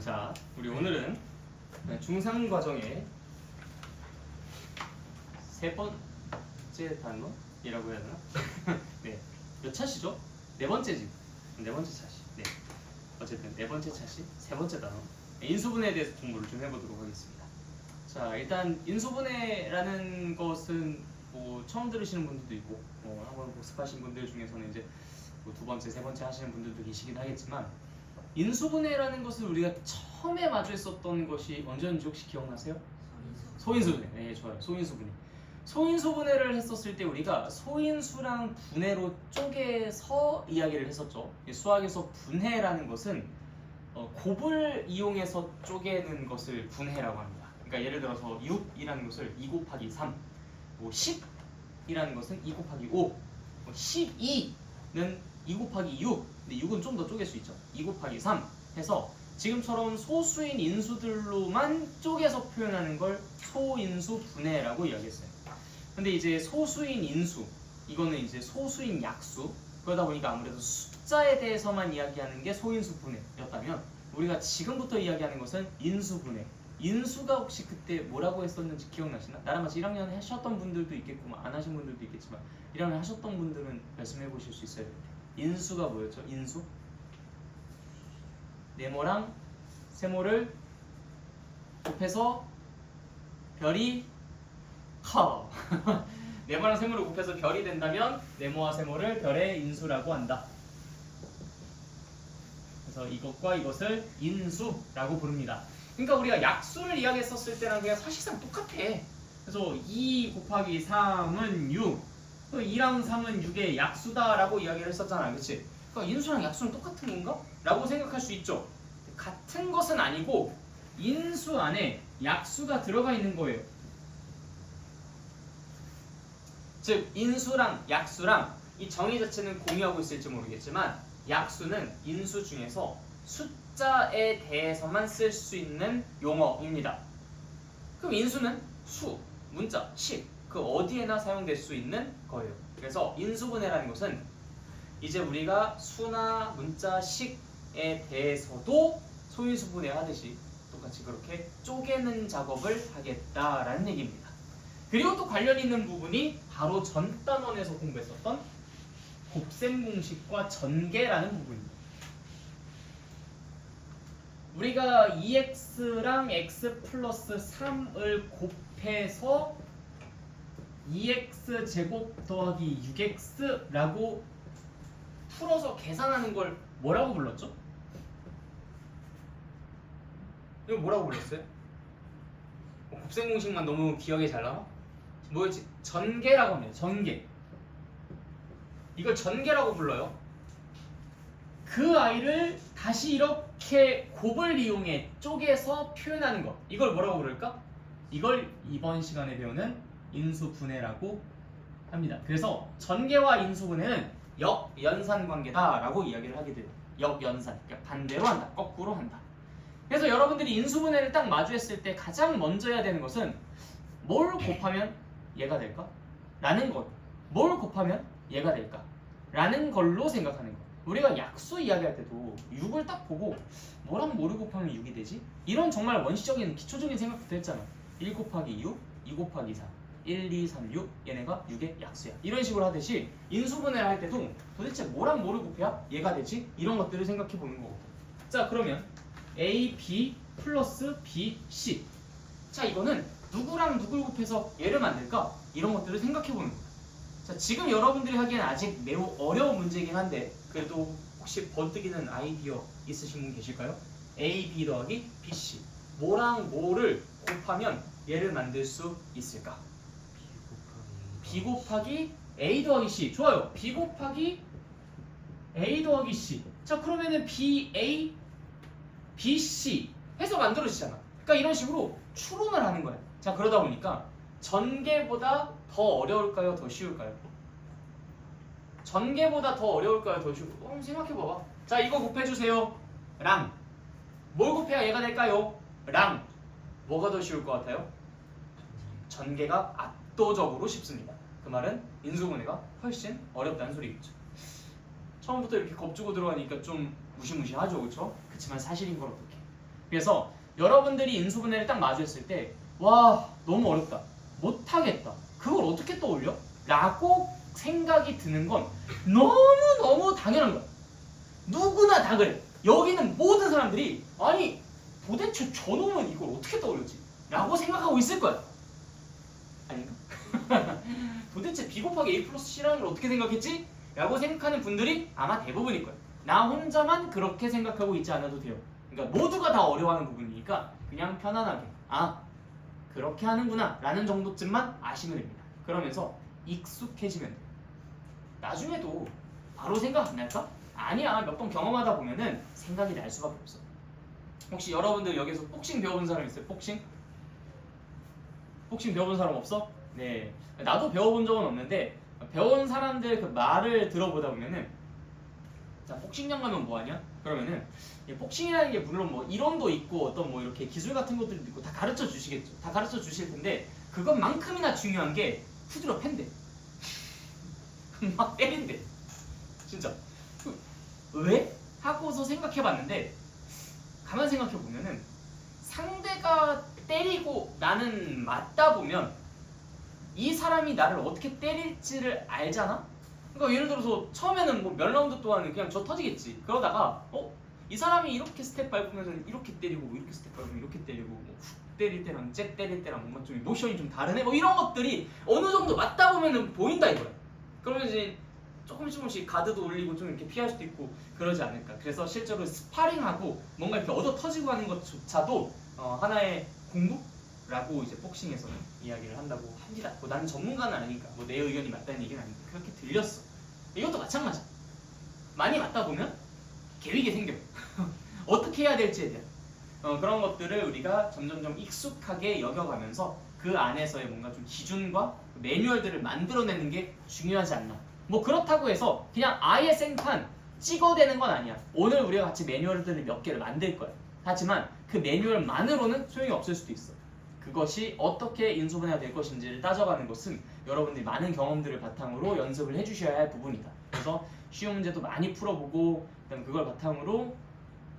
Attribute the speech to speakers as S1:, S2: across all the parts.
S1: 자, 우리 오늘은 중상 과정의 세 번째 단원이라고 해야 되나? 네, 몇 차시죠? 네 번째지. 네 번째 차시. 네, 어쨌든 네 번째 차시, 세 번째 단원. 인수분해에 대해서 공부를 좀 해보도록 하겠습니다. 자, 일단 인수분해라는 것은 뭐 처음 들으시는 분들도 있고, 한번 복습하신 분들 중에서는 이제 뭐 두 번째, 세 번째 하시는 분들도 계시긴 하겠지만, 인수분해라는 것을 우리가 처음에 마주했었던 것이 언제였는지 혹시 기억나세요? 소인수분해. 네, 좋아요. 소인수분해. 소인수분해를 했었을 때 우리가 소인수랑 분해로 쪼개서 이야기를 했었죠. 수학에서 분해라는 것은 곱을 이용해서 쪼개는 것을 분해라고 합니다. 그러니까 예를 들어서 6이라는 것을 2 곱하기 3, 뭐 10이라는 것은 2 곱하기 5, 뭐 12는 2 곱하기 6, 근데 6은 좀 더 쪼갤 수 있죠. 2 곱하기 3 해서 지금처럼 소수인 인수들로만 쪼개서 표현하는 걸 소인수 분해라고 이야기했어요. 근데 이제 소수인 인수, 이거는 이제 소수인 약수, 그러다 보니까 아무래도 숫자에 대해서만 이야기하는 게 소인수 분해였다면 우리가 지금부터 이야기하는 것은 인수 분해. 인수가 혹시 그때 뭐라고 했었는지 기억나시나? 나랑 같이 1학년 하셨던 분들도 있겠고 안 하신 분들도 있겠지만 1학년 하셨던 분들은 말씀해 보실 수 있어요. 인수가 뭐였죠? 인수? 네모랑 세모를 곱해서 별이 커. 네모랑 세모를 곱해서 별이 된다면 네모와 세모를 별의 인수라고 한다. 그래서 이것과 이것을 인수라고 부릅니다. 그러니까 우리가 약수를 이야기했었을 때랑 그냥 사실상 똑같아. 그래서 2 곱하기 3은 6, 2랑 3은 6의 약수다라고 이야기를 했었잖아, 그렇지? 그러니까 인수랑 약수는 똑같은 건가? 라고 생각할 수 있죠. 같은 것은 아니고 인수 안에 약수가 들어가 있는 거예요. 즉 인수랑 약수랑 이 정의 자체는 공유하고 있을지 모르겠지만 약수는 인수 중에서 숫자에 대해서만 쓸 수 있는 용어입니다. 그럼 인수는 수, 문자, 식, 그 어디에나 사용될 수 있는 거예요. 그래서 인수분해라는 것은 이제 우리가 수나 문자, 식에 대해서도 소인수분해 하듯이 똑같이 그렇게 쪼개는 작업을 하겠다라는 얘기입니다. 그리고 또 관련 있는 부분이 바로 전 단원에서 공부했었던 곱셈 공식과 전개라는 부분입니다. 우리가 2x랑 x 플러스 3을 곱해서 2x 제곱 더하기 6x라고 풀어서 계산하는 걸 뭐라고 불렀죠? 이거 뭐라고 불렀어요? 곱셈 공식만 너무 기억이 잘 나와? 뭐였지? 전개라고 합니다. 전개. 이걸 전개라고 불러요. 그 아이를 다시 이렇게 곱을 이용해 쪼개서 표현하는 것, 이걸 뭐라고 부를까? 이걸 이번 시간에 배우는 인수분해라고 합니다. 그래서 전개와 인수분해는 역연산 관계다라고 이야기를 하게 돼요. 역연산, 그러니까 반대로 한다, 거꾸로 한다. 그래서 여러분들이 인수분해를 딱 마주했을 때 가장 먼저 해야 되는 것은 뭘 곱하면 얘가 될까? 라는 것. 뭘 곱하면 얘가 될까? 라는 걸로 생각하는 것. 우리가 약수 이야기할 때도 6을 딱 보고 뭐랑 뭐를 곱하면 6이 되지? 이런 정말 원시적인 기초적인 생각부터 했잖아. 1 곱하기 6, 2 곱하기 4, 1, 2, 3, 6 얘네가 6의 약수야. 이런 식으로 하듯이 인수분해를 할 때도 도대체 뭐랑 뭐를 곱해야 얘가 되지? 이런 것들을 생각해 보는 거고. 자, 그러면 A, B 플러스 B, C. 자, 이거는 누구랑 누굴 곱해서 얘를 만들까? 이런 것들을 생각해 보는 거야. 자, 지금 여러분들이 하기에는 아직 매우 어려운 문제이긴 한데 그래도 혹시 번뜩이는 아이디어 있으신 분 계실까요? A, B 더하기 B, C. 뭐랑 뭐를 곱하면 얘를 만들 수 있을까? B 곱하기 A 더하기 C. 좋아요. B 곱하기 A 더하기 C. 자, 그러면은 BA, BC 해서 만들어지잖아. 그러니까 이런 식으로 추론을 하는 거야. 자, 그러다 보니까 전개보다 더 어려울까요? 더 쉬울까요? 전개보다 더 어려울까요? 더 쉬울까요? 한번 생각해봐봐. 자, 이거 곱해주세요. 랑. 뭘 곱해야 얘가 될까요? 랑. 뭐가 더 쉬울 것 같아요? 전개가 압도적으로 쉽습니다. 그 말은 인수분해가 훨씬 어렵다는 소리겠죠. 처음부터 이렇게 겁주고 들어가니까 좀 무시무시하죠, 그렇죠? 그렇지만 사실인 걸 어떡해. 그래서 여러분들이 인수분해를 딱 마주했을 때 와 너무 어렵다, 못하겠다, 그걸 어떻게 떠올려? 라고 생각이 드는 건 너무너무 당연한 거야. 누구나 다 그래. 여기는 모든 사람들이 아니 도대체 저놈은 이걸 어떻게 떠올렸지? 라고 생각하고 있을 거야. 아닌가? 도대체 B 곱하기 A 플러스 C라는 걸 어떻게 생각했지? 라고 생각하는 분들이 아마 대부분일 거야. 나 혼자만 그렇게 생각하고 있지 않아도 돼요. 그러니까 모두가 다 어려워하는 부분이니까 그냥 편안하게 그렇게 하는구나 라는 정도쯤만 아시면 됩니다. 그러면서 익숙해지면 돼요. 나중에도 바로 생각 안 날까? 아니야. 몇 번 경험하다 보면은 생각이 날 수밖에 없어. 혹시 여러분들 여기서 복싱 배워본 사람 있어요? 복싱? 복싱 배워본 사람 없어? 네. 나도 배워본 적은 없는데 배운 사람들 그 말을 들어보다 보면은 자 복싱장 가면 뭐하냐? 그러면은 복싱이라는 게 물론 뭐 이론도 있고 어떤 뭐 이렇게 기술 같은 것들도 있고 다 가르쳐 주시겠죠. 다 가르쳐 주실 텐데 그것만큼이나 중요한 게 후드로 팬대. 막 때린대. 진짜. 왜? 하고서 생각해봤는데 가만 생각해보면은 상대가 때리고 나는 맞다 보면 이 사람이 나를 어떻게 때릴지를 알잖아? 그러니까 예를 들어서 처음에는 뭐 몇 라운드 동안은 그냥 저 터지겠지. 그러다가 이 사람이 이렇게 스텝 밟으면 이렇게 때리고 뭐 이렇게 스텝 밟으면 이렇게 때리고 뭐 훅 때릴 때랑 잭 때릴 때랑 뭔가 좀 모션이 좀 다르네 뭐 이런 것들이 어느 정도 맞다 보면은 보인다 이거야. 그러면 이제 조금씩 가드도 올리고 좀 이렇게 피할 수도 있고 그러지 않을까. 그래서 실제로 스파링하고 뭔가 이렇게 얻어 터지고 하는 것조차도 하나의 공부라고 이제 복싱에서는 이야기를 한다고 합니다. 뭐 나는 전문가는 아니니까 뭐 내 의견이 맞다는 얘기는 아닌데 그렇게 들렸어. 이것도 마찬가지야. 많이 맞다 보면 계획이 생겨. 어떻게 해야 될지에 대한 그런 것들을 우리가 점점점 익숙하게 여겨가면서 그 안에서의 뭔가 좀 기준과 매뉴얼들을 만들어내는 게 중요하지 않나. 뭐 그렇다고 해서 그냥 아예 생판 찍어대는 건 아니야. 오늘 우리가 같이 매뉴얼들을 몇 개를 만들 거야. 하지만 그 매뉴얼만으로는 소용이 없을 수도 있어. 그것이 어떻게 인수분해가 될 것인지를 따져가는 것은 여러분들이 많은 경험들을 바탕으로 연습을 해주셔야 할 부분이다. 그래서 쉬운 문제도 많이 풀어보고 그다음 그걸 바탕으로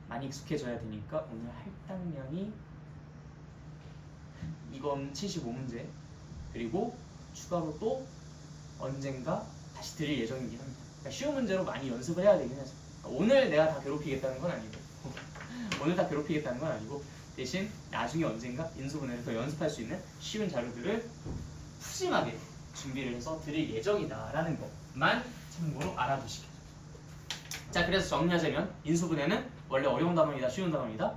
S1: 많이 익숙해져야 되니까 오늘 할당량이 이건 75문제 그리고 추가로 또 언젠가 다시 드릴 예정이긴 합니다. 그러니까 쉬운 문제로 많이 연습을 해야 되긴 하죠. 오늘 내가 다 괴롭히겠다는 건 아니고 오늘 다 괴롭히겠다는 건 아니고 대신 나중에 언젠가 인수분해를 더 연습할 수 있는 쉬운 자료들을 푸짐하게 준비를 해서 드릴 예정이다라는 것만 참고로 알아두시길. 자, 그래서 정리하자면 인수분해는 원래 어려운 단어이다, 쉬운 단어이다.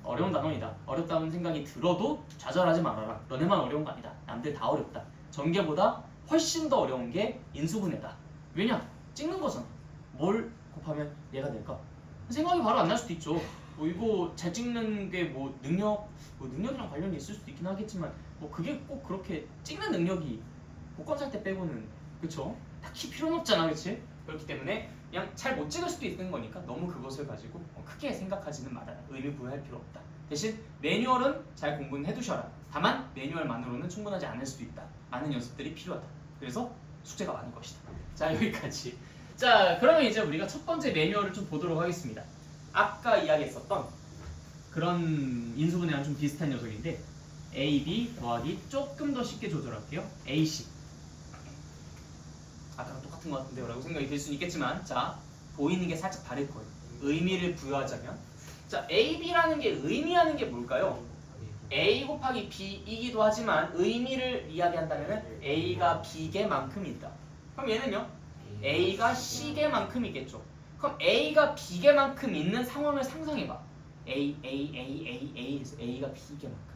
S1: 어려운 단어이다. 어렵다는 생각이 들어도 좌절하지 말아라. 너네만 어려운 거 아니다. 남들 다 어렵다. 전개보다 훨씬 더 어려운 게 인수분해다. 왜냐? 찍는 거잖아. 뭘 곱하면 얘가 될까? 생각이 바로 안 날 수도 있죠. 뭐 이거 잘 찍는 게 뭐 능력이랑 관련이 있을 수도 있긴 하겠지만 뭐 그게 꼭 그렇게 찍는 능력이 복권 살 때 빼고는 그쵸? 딱히 필요는 없잖아, 그치? 그렇기 때문에 그냥 잘 못 찍을 수도 있는 거니까 너무 그것을 가지고 크게 생각하지는 말아라. 의미 부여할 필요 없다. 대신 매뉴얼은 잘 공부는 해두셔라. 다만 매뉴얼만으로는 충분하지 않을 수도 있다. 많은 연습들이 필요하다. 그래서 숙제가 많을 것이다. 자, 여기까지. 자, 그러면 이제 우리가 첫 번째 매뉴얼을 좀 보도록 하겠습니다. 아까 이야기했었던 그런 인수분해랑 좀 비슷한 녀석인데 AB 더하기 조금 더 쉽게 조절할게요. AC. 아까랑 똑같은 것 같은데요 라고 생각이 들 수는 있겠지만 자, 보이는 게 살짝 다를 거예요. 의미를 부여하자면 자, AB라는 게 의미하는 게 뭘까요? A 곱하기 B이기도 하지만 의미를 이야기한다면 A가 B개만큼이다. 그럼 얘는요? A가 C개만큼이겠죠. 그럼 A가 B개만큼 있는 상황을 상상해봐. A에서 A가 B개만큼,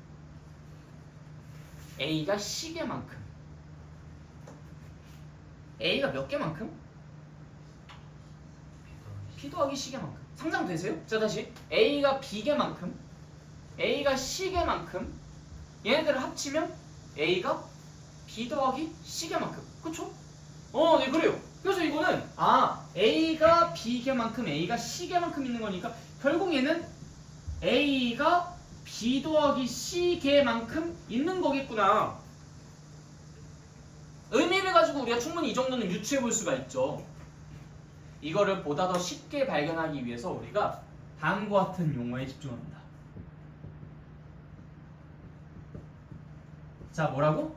S1: A가 C개만큼, A가 몇 개만큼? B 더하기 C개만큼. 상상되세요? 자, 다시 A가 B개만큼, A가 C개만큼, 얘네들을 합치면 A가 B 더하기 C개만큼. 그쵸? 네, 그래요. 그래서 이거는 A가 B개만큼, A가 C개만큼 있는 거니까 결국 얘는 A가 B 더하기 C개만큼 있는 거겠구나. 의미를 가지고 우리가 충분히 이 정도는 유추해 볼 수가 있죠. 이거를 보다 더 쉽게 발견하기 위해서 우리가 다음과 같은 용어에 집중합니다. 자, 뭐라고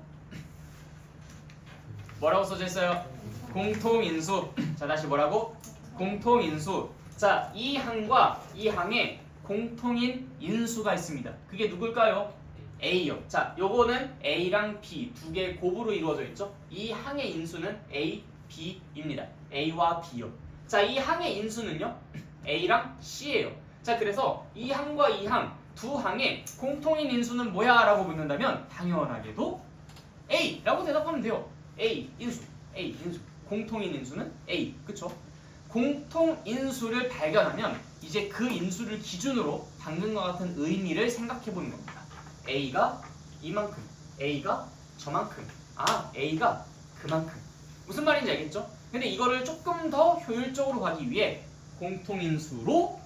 S1: 써져 있어요? 공통인수. 자, 다시 뭐라고? 공통인수. 자, 이 항과 이 항에 공통인 인수가 있습니다. 그게 누굴까요? A요. 자, 요거는 A랑 B 두 개의 곱으로 이루어져 있죠. 이 항의 인수는 A, B입니다. A와 B요. 자, 이 항의 인수는요, A랑 C예요. 자, 그래서 이 항과 이 항, 두 항의 공통인 인수는 뭐야? 라고 묻는다면 당연하게도 A라고 대답하면 돼요. A, 인수. 공통인 인수는 A. 그쵸? 공통인수를 발견하면 이제 그 인수를 기준으로 방금과 같은 의미를 생각해 보는 겁니다. A가 이만큼, A가 저만큼, A가 그만큼. 무슨 말인지 알겠죠? 근데 이거를 조금 더 효율적으로 가기 위해 공통인수로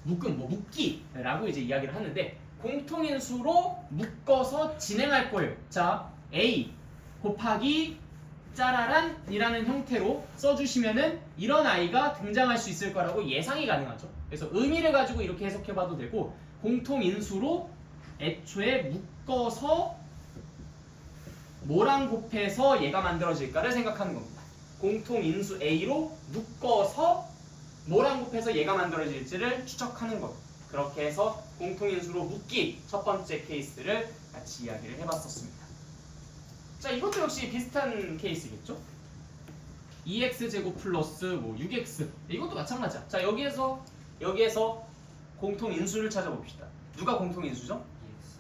S1: 묶기라고 이제 이야기를 하는데, 공통인수로 묶어서 진행할 거예요. 자, A 곱하기 짜라란이라는 형태로 써주시면은 이런 아이가 등장할 수 있을 거라고 예상이 가능하죠. 그래서 의미를 가지고 이렇게 해석해봐도 되고, 공통인수로 애초에 묶어서 뭐랑 곱해서 얘가 만들어질까를 생각하는 겁니다. 공통인수 A로 묶어서 뭐랑 곱해서 얘가 만들어질지를 추적하는 것. 그렇게 해서 공통인수로 묶기 첫 번째 케이스를 같이 이야기를 해봤었습니다. 자, 이것도 역시 비슷한 케이스겠죠? 2x제곱 플러스 6x, 이것도 마찬가지야. 자, 여기에서 공통인수를 찾아봅시다. 누가 공통인수죠?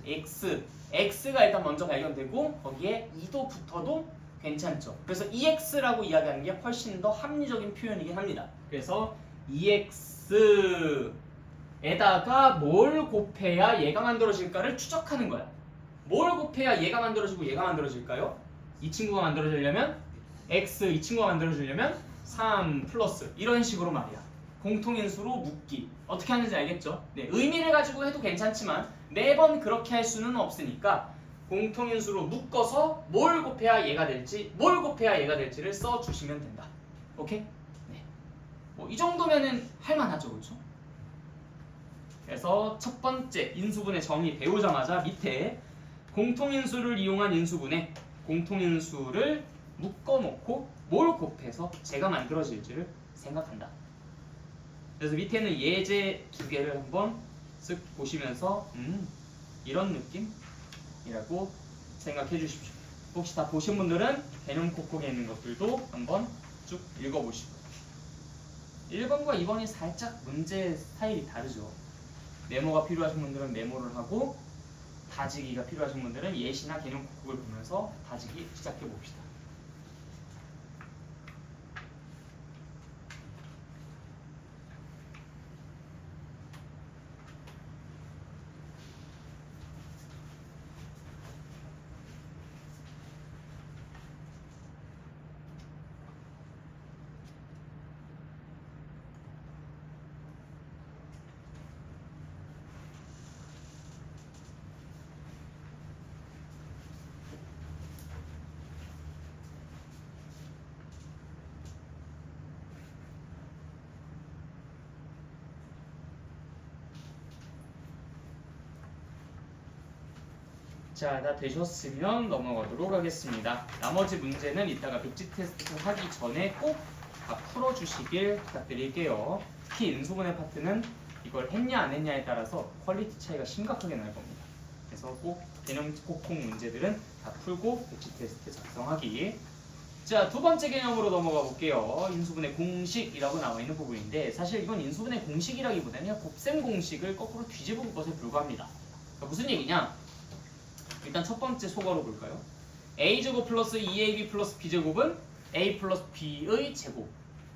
S1: x가 일단 먼저 발견되고 거기에 2도 붙어도 괜찮죠. 그래서 2x라고 이야기하는 게 훨씬 더 합리적인 표현이긴 합니다. 그래서 2x에다가 뭘 곱해야 얘가 만들어질까를 추적하는 거야. 뭘 곱해야 얘가 만들어지고 얘가 만들어질까요? 이 친구가 만들어지려면 x, 이 친구가 만들어지려면 3 플러스 이런 식으로 말이야. 공통인수로 묶기. 어떻게 하는지 알겠죠? 네, 의미를 가지고 해도 괜찮지만 매번 그렇게 할 수는 없으니까 공통인수로 묶어서 뭘 곱해야 얘가 될지, 뭘 곱해야 얘가 될지를 써주시면 된다. 오케이? 네. 이 정도면은 할만하죠, 그렇죠? 그래서 첫 번째 인수분해 정의 배우자마자 밑에 공통인수를 이용한 인수분해, 공통인수를 묶어놓고 뭘 곱해서 제가 만들어질지를 생각한다. 그래서 밑에는 예제 두 개를 한번 쓱 보시면서 이런 느낌이라고 생각해 주십시오. 혹시 다 보신 분들은 개념 콕콕에 있는 것들도 한번 쭉 읽어보시고. 1번과 2번이 살짝 문제 스타일이 다르죠. 메모가 필요하신 분들은 메모를 하고, 다지기가 필요하신 분들은 예시나 개념 콕콕을 보면서 다지기 시작해 봅시다. 자, 다 되셨으면 넘어가도록 하겠습니다. 나머지 문제는 이따가 백지 테스트 하기 전에 꼭 다 풀어주시길 부탁드릴게요. 특히 인수분해 파트는 이걸 했냐 안 했냐에 따라서 퀄리티 차이가 심각하게 날 겁니다. 그래서 꼭 개념 콕콕 문제들은 다 풀고 백지 테스트 작성하기. 자, 두 번째 개념으로 넘어가 볼게요. 인수분해 공식이라고 나와 있는 부분인데, 사실 이건 인수분해 공식이라기보다는 그냥 곱셈 공식을 거꾸로 뒤집은 것에 불과합니다. 그러니까 무슨 얘기냐? 일단 첫 번째 소괄호 볼까요? a제곱 플러스 2ab 플러스 b제곱은 a 플러스 b의 제곱.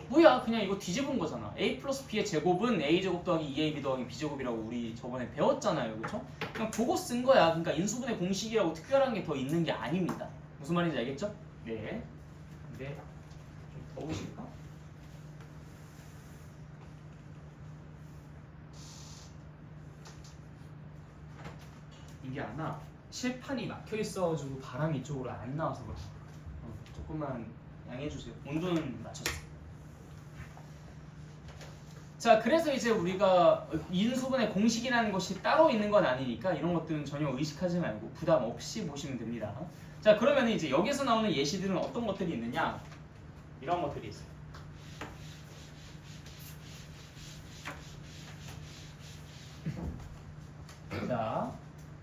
S1: 뭐야, 그냥 이거 뒤집은 거잖아. a 플러스 b의 제곱은 a제곱 더하기 2ab 더하기 b제곱이라고 우리 저번에 배웠잖아요, 그렇죠? 그냥 그거 쓴 거야. 그러니까 인수분해 공식이라고 특별한 게 더 있는 게 아닙니다. 무슨 말인지 알겠죠? 네. 근데 좀 더 보실까? 이게 아마 실판이 막혀 있어가지고 바람이 이쪽으로 안 나와서 그렇죠. 조금만 양해해주세요. 온도는 맞췄어. 자, 그래서 이제 우리가 인수분해 공식이라는 것이 따로 있는 건 아니니까 이런 것들은 전혀 의식하지 말고 부담 없이 보시면 됩니다. 자, 그러면 이제 여기서 나오는 예시들은 어떤 것들이 있느냐? 이런 것들이 있어요. 자,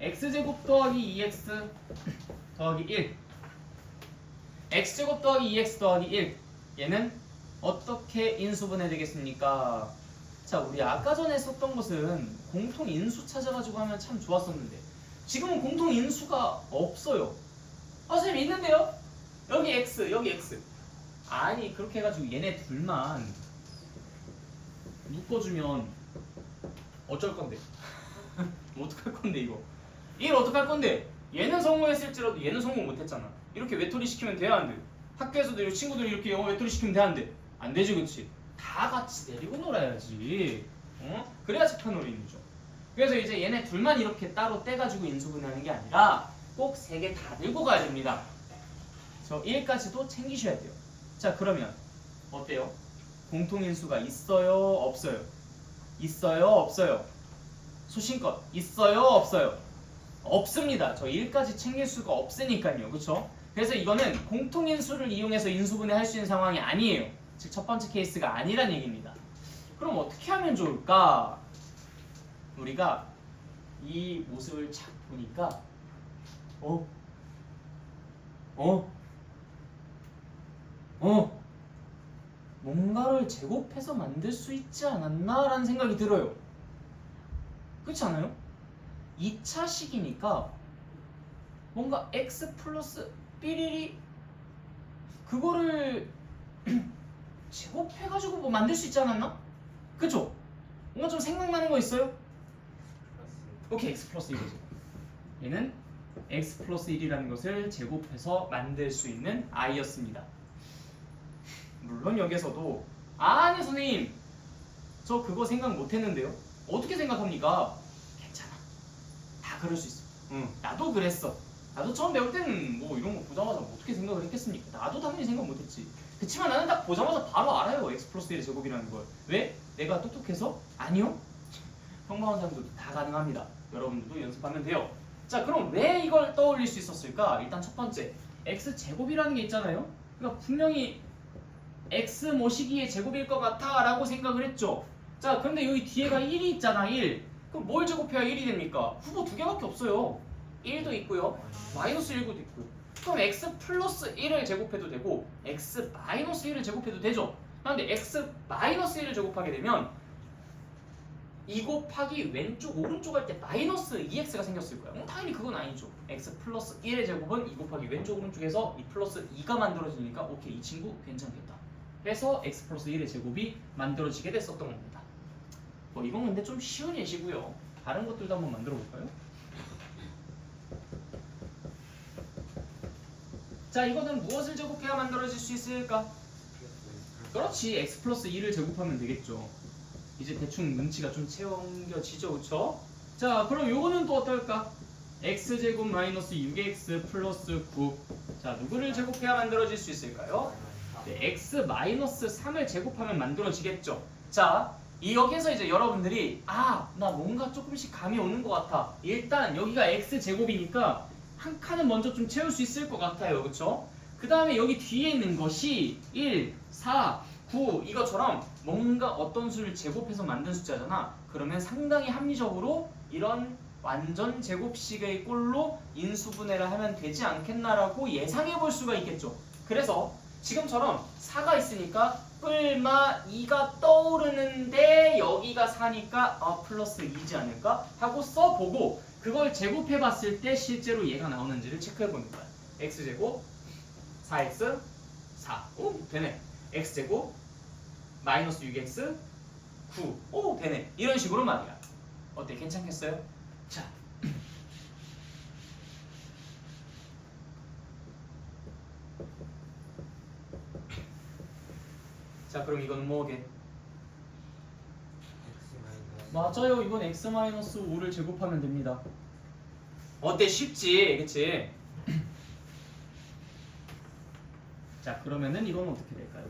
S1: x제곱 더하기 2x 더하기 1 x제곱 더하기 2x 더하기 1 얘는 어떻게 인수분해 되겠습니까? 자, 우리 아까 전에 썼던 것은 공통인수 찾아가지고 하면 참 좋았었는데 지금은 공통인수가 없어요. 선생님 있는데요? 여기 x 여기 x 아니 그렇게 해가지고 얘네 둘만 묶어주면 어쩔 건데? 어떡할 건데 이거? 이걸 어떡할 건데? 얘는 성공했을지라도 얘는 성공 못했잖아. 이렇게 외톨이 시키면 돼야 안 돼? 학교에서도 이 친구들이 이렇게 영어 외톨이 시키면 돼 안 돼? 안 되지, 그치? 다 같이 내리고 놀아야지. 어? 그래야 착한 어린이죠. 그래서 이제 얘네 둘만 이렇게 따로 떼가지고 인수분해하는 게 아니라 꼭 세 개 다 들고 가야 됩니다. 저 1까지도 챙기셔야 돼요. 자, 그러면 어때요? 공통인수가 있어요? 없어요? 있어요? 없어요? 소신껏 있어요? 없어요? 없습니다. 저 1까지 챙길 수가 없으니까요. 그쵸? 그래서 이거는 공통인수를 이용해서 인수분해 할 수 있는 상황이 아니에요. 즉 첫 번째 케이스가 아니란 얘기입니다. 그럼 어떻게 하면 좋을까? 우리가 이 모습을 착 보니까 뭔가를 제곱해서 만들 수 있지 않았나? 라는 생각이 들어요. 그렇지 않아요? 2차식이니까 뭔가 x 플러스 삐리리 그거를 제곱해가지고 뭐 만들 수 있지 않았나? 그쵸? 뭔가 좀 생각나는 거 있어요? 오케이, x 플러스 1이죠. 얘는 x 플러스 1이라는 것을 제곱해서 만들 수 있는 i였습니다. 물론 여기서도 아니 선생님 저 그거 생각 못했는데요. 어떻게 생각합니까? 괜찮아, 다 그럴 수 있어. 응, 나도 그랬어. 나도 처음 배울 때는 뭐 이런 거 보자마자 어떻게 생각을 했겠습니까? 나도 당연히 생각 못했지. 그치만 나는 딱 보자마자 바로 알아요. x 플러스 1의 제곱이라는 걸. 왜? 내가 똑똑해서? 아니요. 평범한 사람들도 다 가능합니다. 여러분들도 연습하면 돼요. 자, 그럼 왜 이걸 떠올릴 수 있었을까? 일단 첫 번째, x 제곱이라는 게 있잖아요. 그러니까 분명히 x 모시기의 제곱일 것 같아 라고 생각을 했죠. 자, 그런데 여기 뒤에가 1이 있잖아. 1. 그럼 뭘 제곱해야 1이 됩니까? 후보 두 개밖에 없어요. 1도 있고요, 마이너스 1도 있고요. 그럼 x 플러스 1을 제곱해도 되고 x 마이너스 1을 제곱해도 되죠. 그런데 x 마이너스 1을 제곱하게 되면 2 곱하기 왼쪽 오른쪽 할 때 마이너스 2x가 생겼을 거야. 당연히 그건 아니죠. x 플러스 1의 제곱은 2 곱하기 왼쪽 오른쪽에서 2 플러스 2가 만들어지니까 오케이, 이 친구 괜찮겠다. 그래서 x 플러스 1의 제곱이 만들어지게 됐었던 겁니다. 뭐 이건 근데 좀 쉬운 예시고요. 다른 것들도 한번 만들어 볼까요? 자, 이거는 무엇을 제곱해야 만들어질 수 있을까? 그렇지, x 플러스 2를 제곱하면 되겠죠. 이제 대충 눈치가 좀 채워지죠, 그쵸? 자, 그럼 요거는 또 어떨까? x제곱 마이너스 6x 플러스 9. 자, 누구를 제곱해야 만들어질 수 있을까요? 네, x 마이너스 3을 제곱하면 만들어지겠죠. 자, 여기서 이제 여러분들이 나 뭔가 조금씩 감이 오는 것 같아. 일단 여기가 x제곱이니까 한 칸은 먼저 좀 채울 수 있을 것 같아요. 그쵸? 그 다음에 여기 뒤에 있는 것이 1, 4, 9 이것처럼 뭔가 어떤 수를 제곱해서 만든 숫자잖아. 그러면 상당히 합리적으로 이런 완전 제곱식의 꼴로 인수분해를 하면 되지 않겠나라고 예상해 볼 수가 있겠죠. 그래서 지금처럼 4가 있으니까 뿔마 2가 떠오르는데 여기가 4니까 플러스 2지 않을까 하고 써보고 그걸 제곱해 봤을 때 실제로 얘가 나오는지를 체크해 보는 거야. x제곱 4x 4. 오, 되네. x제곱 마이너스 6x 9. 오, 되네. 이런 식으로 말이야. 어때? 괜찮겠어요? 자, 자, 그럼 이건 뭐게? 맞아요. 이건 x-5를 제곱하면 됩니다. 어때? 쉽지? 그치? 자, 그러면은 이건 어떻게 될까요?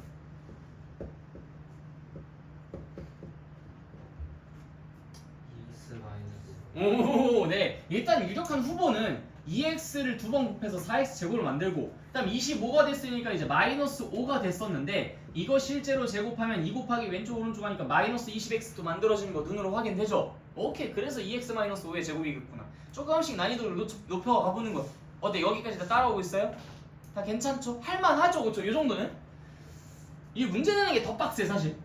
S1: 오, 네. 일단 유력한 후보는 2x를 두 번 곱해서 4x 제곱을 만들고 그다음 25가 됐으니까 이제 마이너스 5가 됐었는데 이거 실제로 제곱하면 2 곱하기 왼쪽 오른쪽 하니까 마이너스 20x도 만들어지는 거 눈으로 확인되죠? 오케이. 그래서 2x 마이너스 5의 제곱이겠구나. 조금씩 난이도를 높여가 보는 거. 어때? 여기까지 다 따라오고 있어요? 다 괜찮죠? 할만하죠? 그쵸? 이 정도는? 이 문제 내는 게 더 빡세 사실.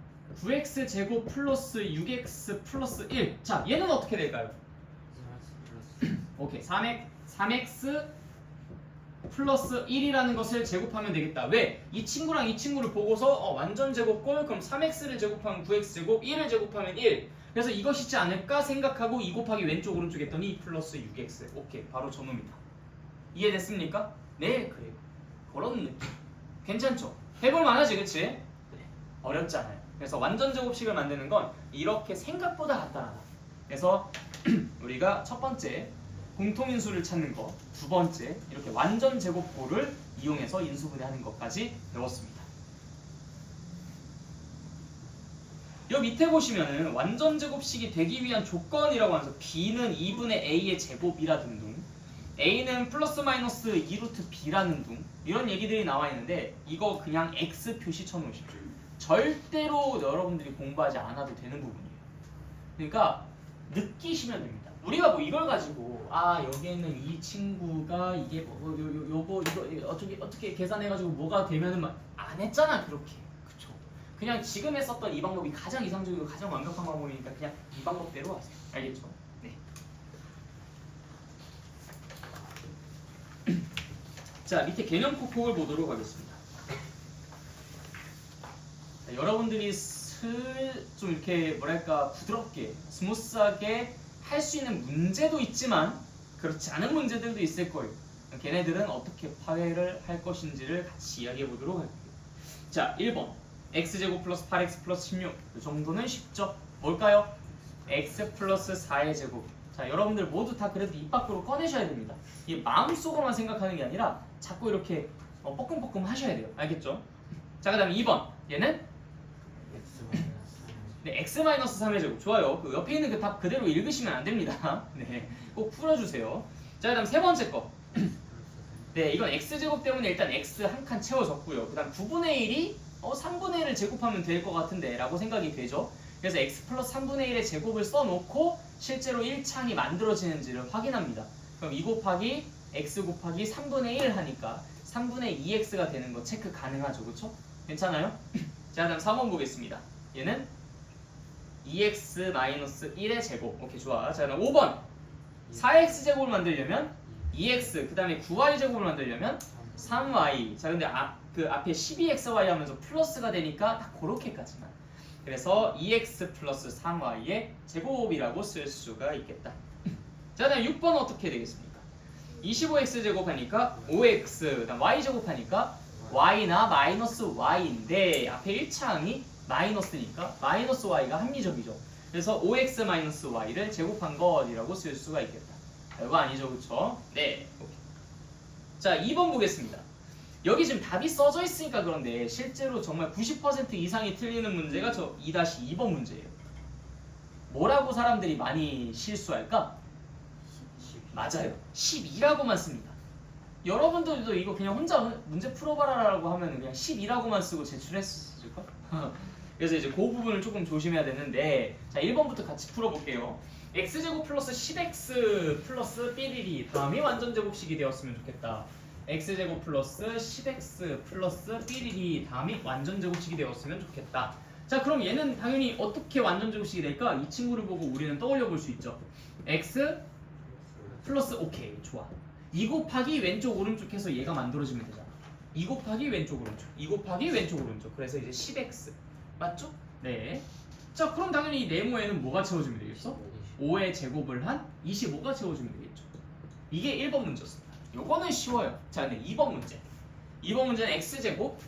S1: 9x 제곱 플러스 6x 플러스 1. 자, 얘는 어떻게 될까요? 오케이. 3x 플러스 1이라는 것을 제곱하면 되겠다. 왜? 이 친구랑 이 친구를 보고서 완전 제곱골 그럼 3x를 제곱하면 9x 제곱 1을 제곱하면 1. 그래서 이것이지 않을까 생각하고 2 곱하기 왼쪽 오른쪽 했더니 2 플러스 6x. 오케이. 바로 저놈이다. 이해됐습니까? 네, 그래요. 그런 느낌. 괜찮죠? 해볼 만하지, 그치? 네. 어렵지 않아요. 그래서 완전 제곱식을 만드는 건 이렇게 생각보다 간단하다. 그래서 우리가 첫 번째 공통인수를 찾는 거, 두 번째 이렇게 완전 제곱골을 이용해서 인수분해하는 것까지 배웠습니다. 여기 밑에 보시면은 완전 제곱식이 되기 위한 조건이라고 하면서 b는 2분의 a의 제곱이라는 둥, a는 플러스 마이너스 2루트 b라는 둥 이런 얘기들이 나와 있는데 이거 그냥 x 표시 쳐놓으십시오. 절대로 여러분들이 공부하지 않아도 되는 부분이에요. 그러니까 느끼시면 됩니다. 우리가 뭐 이걸 가지고 여기에는 이 친구가 이게 이거 어떻게 계산해가지고 뭐가 되면은 안 했잖아 그렇게. 그쵸? 그냥 지금 했었던 이 방법이 가장 이상적이고 가장 완벽한 방법이니까 그냥 이 방법대로 하세요. 알겠죠? 네. 자, 밑에 개념 폭폭을 보도록 하겠습니다. 자, 여러분들이 좀 이렇게 뭐랄까 부드럽게 스무스하게 할 수 있는 문제도 있지만 그렇지 않은 문제들도 있을 거예요. 걔네들은 어떻게 파괴를 할 것인지를 같이 이야기해 보도록 할게요. 자, 1번 x제곱 플러스 8x 플러스 16. 이 정도는 쉽죠? 뭘까요? x 플러스 4의 제곱. 자, 여러분들 모두 다 그래도 입 밖으로 꺼내셔야 됩니다. 이 마음속으로만 생각하는 게 아니라 자꾸 이렇게 뻐끔뻐끔 하셔야 돼요. 알겠죠? 자, 그 다음에 2번 얘는 네, x-3의 제곱. 좋아요. 그 옆에 있는 그 답 그대로 읽으시면 안 됩니다. 네, 꼭 풀어주세요. 자, 그 다음 세 번째 거. 네, 이건 x제곱 때문에 일단 x 한 칸 채워졌고요. 그 다음 9분의 1이 3분의 1을 제곱하면 될 것 같은데 라고 생각이 되죠. 그래서 x 플러스 3분의 1의 제곱을 써놓고 실제로 1창이 만들어지는지를 확인합니다. 그럼 2 곱하기 x 곱하기 3분의 1 하니까 3분의 2x가 되는 거 체크 가능하죠. 그쵸? 괜찮아요? 자, 다음 3번 보겠습니다. 얘는 2x-1의 제곱. 오케이, 좋아. 자, 그럼 5번 4x 제곱을 만들려면 2x 그 다음에 9y 제곱을 만들려면 3y. 자, 근데 그 앞에 12xy 하면서 플러스가 되니까 딱 그렇게까지만. 그래서 2x 플러스 3y의 제곱이라고 쓸 수가 있겠다. 자, 다음 6번 어떻게 되겠습니까? 25x 제곱하니까 5x 그 다음 y 제곱하니까 y나 마이너스 y인데 앞에 1창이 마이너스니까 마이너스 y가 합리적이죠. 그래서 5x 마이너스 y를 제곱한 것이라고 쓸 수가 있겠다. 이거 아니죠, 그쵸? 네. 오케이. 자, 2번 보겠습니다. 여기 지금 답이 써져 있으니까 그런데 실제로 정말 90% 이상이 틀리는 문제가 저 2-2번 문제예요. 뭐라고 사람들이 많이 실수할까? 맞아요. 12라고만 씁니다. 여러분들도 이거 그냥 혼자 문제 풀어봐라라고 하면 그냥 12라고만 쓰고 제출했을걸? 그래서 이제 그 부분을 조금 조심해야 되는데, 자, 1번부터 같이 풀어볼게요. x제곱 플러스 10x 플러스 삐리리 다음이 완전 제곱식이 되었으면 좋겠다. x제곱 플러스 10x 플러스 삐리리 다음이 완전 제곱식이 되었으면 좋겠다. 자, 그럼 얘는 당연히 어떻게 완전 제곱식이 될까? 이 친구를 보고 우리는 떠올려 볼 수 있죠. x 플러스 오케이, 좋아. 2 곱하기 왼쪽 오른쪽 해서 얘가 만들어지면 되잖아. 2 곱하기 왼쪽 오른쪽 2 곱하기 왼쪽 오른쪽. 그래서 이제 10x 맞죠? 네. 자, 그럼 당연히 이 네모에는 뭐가 채워주면 되겠어? 5의 제곱을 한 25가 채워주면 되겠죠. 이게 1번 문제였습니다. 요거는 쉬워요. 자, 근데 2번 문제. 2번 문제는 x제곱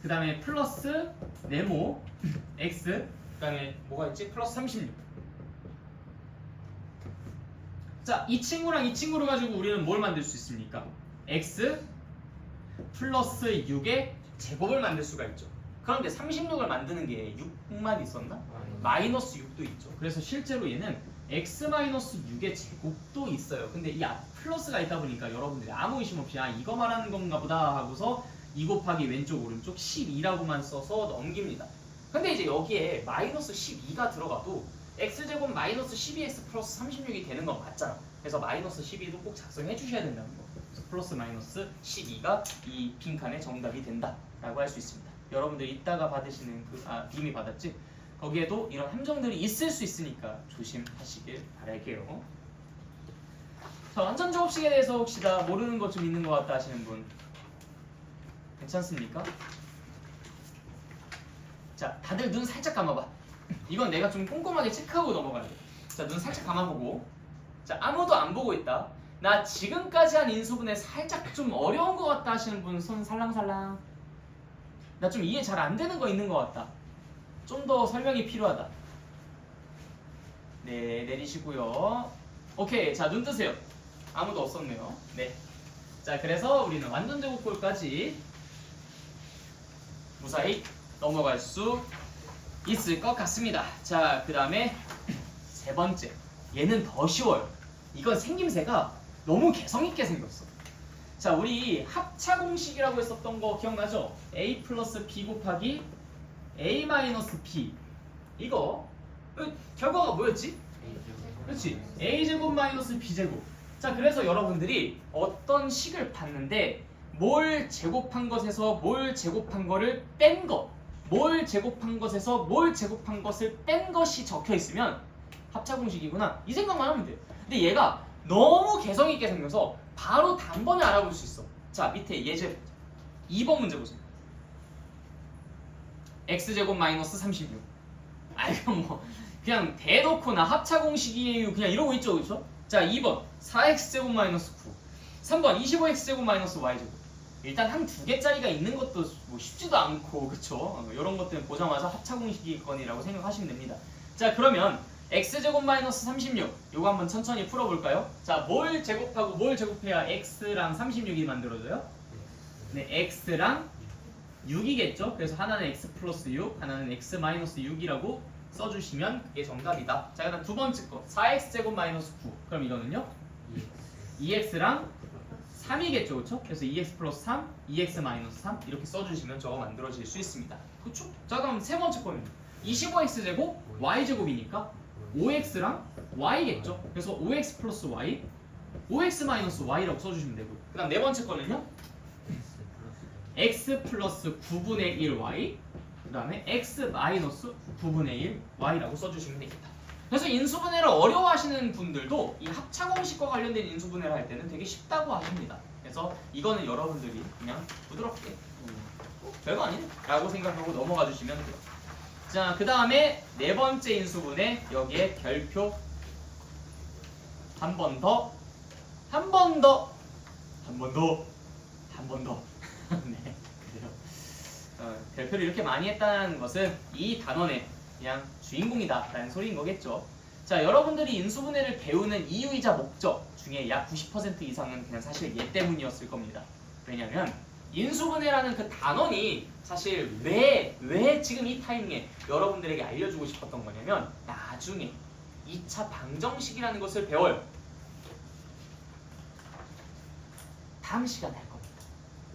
S1: 그 다음에 플러스 네모 x 그 다음에 뭐가 있지? 플러스 36. 자, 이 친구랑 이 친구를 가지고 우리는 뭘 만들 수 있습니까? x 플러스 6의 제곱을 만들 수가 있죠. 그런데 36을 만드는 게 6만 있었나? 마이너스 6도 있죠. 그래서 실제로 얘는 x-6의 제곱도 있어요. 근데 이 플러스가 있다 보니까 여러분들이 아무 의심 없이 이거 말하는 건가 보다 하고서 2 곱하기 왼쪽 오른쪽 12라고만 써서 넘깁니다. 근데 이제 여기에 마이너스 12가 들어가도 x제곱 마이너스 12x 플러스 36이 되는 건 맞잖아. 그래서 마이너스 12도 꼭 작성해 주셔야 된다는 거. 그래서 플러스 마이너스 12가 이 빈칸의 정답이 된다라고 할 수 있습니다. 여러분들 이따가 받으시는 빔이 받았지? 거기에도 이런 함정들이 있을 수 있으니까 조심하시길 바랄게요. 자, 완전 제곱식에 대해서 혹시 다 모르는 것 좀 있는 것 같다 하시는 분 괜찮습니까? 자, 다들 눈 살짝 감아봐. 이건 내가 좀 꼼꼼하게 체크하고 넘어가야 돼. 자, 눈 살짝 감아보고. 자, 아무도 안 보고 있다. 나 지금까지 한 인수분해 살짝 좀 어려운 것 같다 하시는 분 손 살랑살랑. 나 좀 이해 잘 안 되는 거 있는 것 같다. 좀 더 설명이 필요하다. 네, 내리시고요. 오케이, 자, 눈 뜨세요. 아무도 없었네요. 네. 자, 그래서 우리는 완전 제곱꼴까지 무사히 넘어갈 수 있을 것 같습니다. 자, 그 다음에 세 번째. 얘는 더 쉬워요. 이건 생김새가 너무 개성있게 생겼어. 자, 우리 합차공식이라고 했었던 거 기억나죠? a 플러스 b 곱하기 a 마이너스 b. 이거 결과가 뭐였지? 그렇지. a제곱 마이너스 b제곱. 자, 그래서 여러분들이 어떤 식을 봤는데 뭘 제곱한 것에서 뭘 제곱한 거를 뺀 것, 뭘 제곱한 것에서 뭘 제곱한 것을 뺀 것이 적혀 있으면 합차공식이구나 이 생각만 하면 돼요. 근데 얘가 너무 개성있게 생겨서 바로 단번에 알아볼 수 있어. 자, 밑에 예제 2번 문제 보세요. x제곱 마이너스 36. 이건 뭐 그냥 대놓고나 합차공식이에요 그냥 이러고 있죠, 그렇죠? 자, 2번 4x제곱 마이너스 9. 3번 25x제곱 마이너스 y제곱. 일단 한 두 개짜리가 있는 것도 뭐 쉽지도 않고, 그쵸? 이런 것들 보자마자 합차공식이건이라고 생각하시면 됩니다. 자, 그러면 x제곱 마이너스 36 요거 한번 천천히 풀어볼까요? 자, 뭘 제곱하고 뭘 제곱해야 x랑 36이 만들어져요? 네, x랑 6이겠죠? 그래서 하나는 x 플러스 6, 하나는 x 마이너스 6이라고 써주시면 그게 정답이다. 자, 그다음 두 번째 거 4x제곱 마이너스 9. 그럼 이거는요? 2x랑 3이겠죠, 그렇죠? 그래서 2x 플러스 3, 2x 마이너스 3 이렇게 써주시면 저거 만들어질 수 있습니다. 그렇죠? 자, 그럼 세 번째 거는 25x제곱 y제곱이니까 5x랑 y겠죠? 그래서 5x 플러스 y, 5x 마이너스 y라고 써주시면 되고, 그 다음 네 번째 거는요? x 플러스 9분의 1y, 그 다음에 x 마이너스 9분의 1 y라고 써주시면 되겠다. 그래서 인수분해를 어려워하시는 분들도 이 합차공식과 관련된 인수분해를 할 때는 되게 쉽다고 하십니다. 그래서 이거는 여러분들이 그냥 부드럽게 별거 아니네 라고 생각하고 넘어가 주시면 돼요. 자, 그 다음에 네 번째 인수분해, 여기에 별표 한 번 더, 한 번 더, 한 번 더, 한 번 더. 네, 그래요. 별표를 이렇게 많이 했다는 것은 이 단원의 그냥 주인공이다 라는 소리인 거겠죠. 자, 여러분들이 인수분해를 배우는 이유이자 목적 중에 약 90% 이상은 그냥 사실 얘 때문이었을 겁니다. 왜냐면 인수분해라는 그 단원이 사실 왜 지금 이 타이밍에 여러분들에게 알려주고 싶었던 거냐면 나중에 2차 방정식이라는 것을 배워요. 다음 시간에 할 겁니다.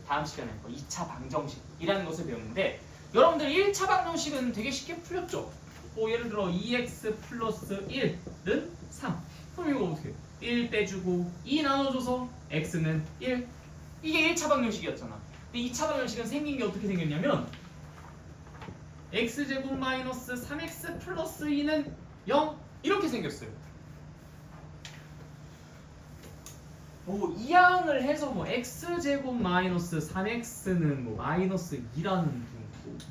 S1: 다음 시간에 할 거 2차 방정식이라는 것을 배우는데 여러분들 1차 방정식은 되게 쉽게 풀렸죠? 뭐 예를 들어 2x 플러스 1은 3. 그럼 이거 어떻게 해요? 1 빼주고 2 나눠줘서 x는 1. 이게 1차 방정식이었잖아. 근데 2차 방정식은 생긴 게 어떻게 생겼냐면 x제곱 마이너스 3x 플러스 2는 0 이렇게 생겼어요. 뭐 이항을 해서 뭐 x제곱 마이너스 3x는 뭐 마이너스 2라는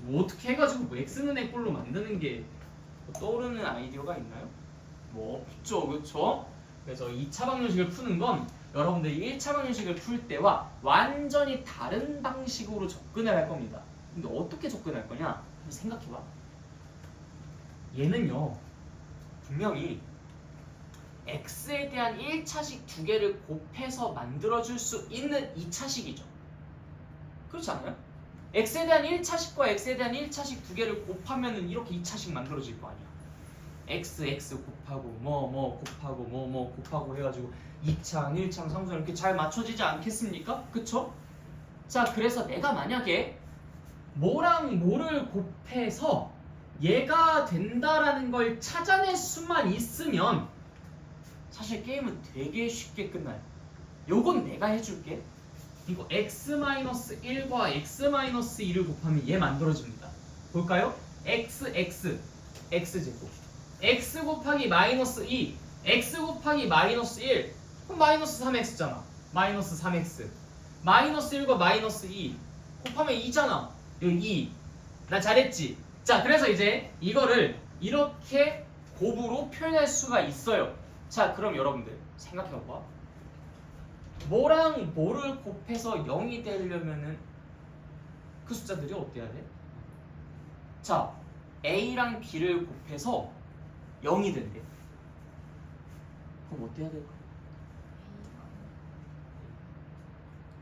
S1: 뭐 어떻게 해가지고 뭐 x는 꼴로 만드는 게 떠오르는 아이디어가 있나요? 뭐 없죠, 그렇죠? 그래서 2차 방정식을 푸는 건 여러분들이 1차 방정식을 풀 때와 완전히 다른 방식으로 접근을 할 겁니다. 근데 어떻게 접근할 거냐? 한번 생각해봐. 얘는요 분명히 x에 대한 1차식 두 개를 곱해서 만들어줄 수 있는 2차식이죠. 그렇지 않아요? x에 대한 1차식과 x에 대한 1차식 두 개를 곱하면은 이렇게 2차식 만들어질 거 아니야. x 곱하고 뭐 곱하고 뭐 곱하고 해가지고 2창, 1창, 3창 이렇게 잘 맞춰지지 않겠습니까? 그쵸? 자, 그래서 내가 만약에 뭐랑 뭐를 곱해서 얘가 된다라는 걸 찾아낼 수만 있으면 사실 게임은 되게 쉽게 끝나요. 요건 내가 해줄게. 이거 x-1과 x-2를 곱하면 얘 만들어집니다. 볼까요? x제곱 x 곱하기 마이너스 2 x 곱하기 마이너스 1 그럼 마이너스 3x잖아. 마이너스 3x 마이너스 1과 마이너스 2 곱하면 2잖아. 여기 2. 나 잘했지? 자, 그래서 이제 이거를 이렇게 곱으로 표현할 수가 있어요. 자, 그럼 여러분들 생각해봐. 뭐랑 뭐를 곱해서 0이 되려면은 그 숫자들이 어때야 돼? 자, A랑 B를 곱해서 0이 된대. 그럼 어떻게 해야 될까?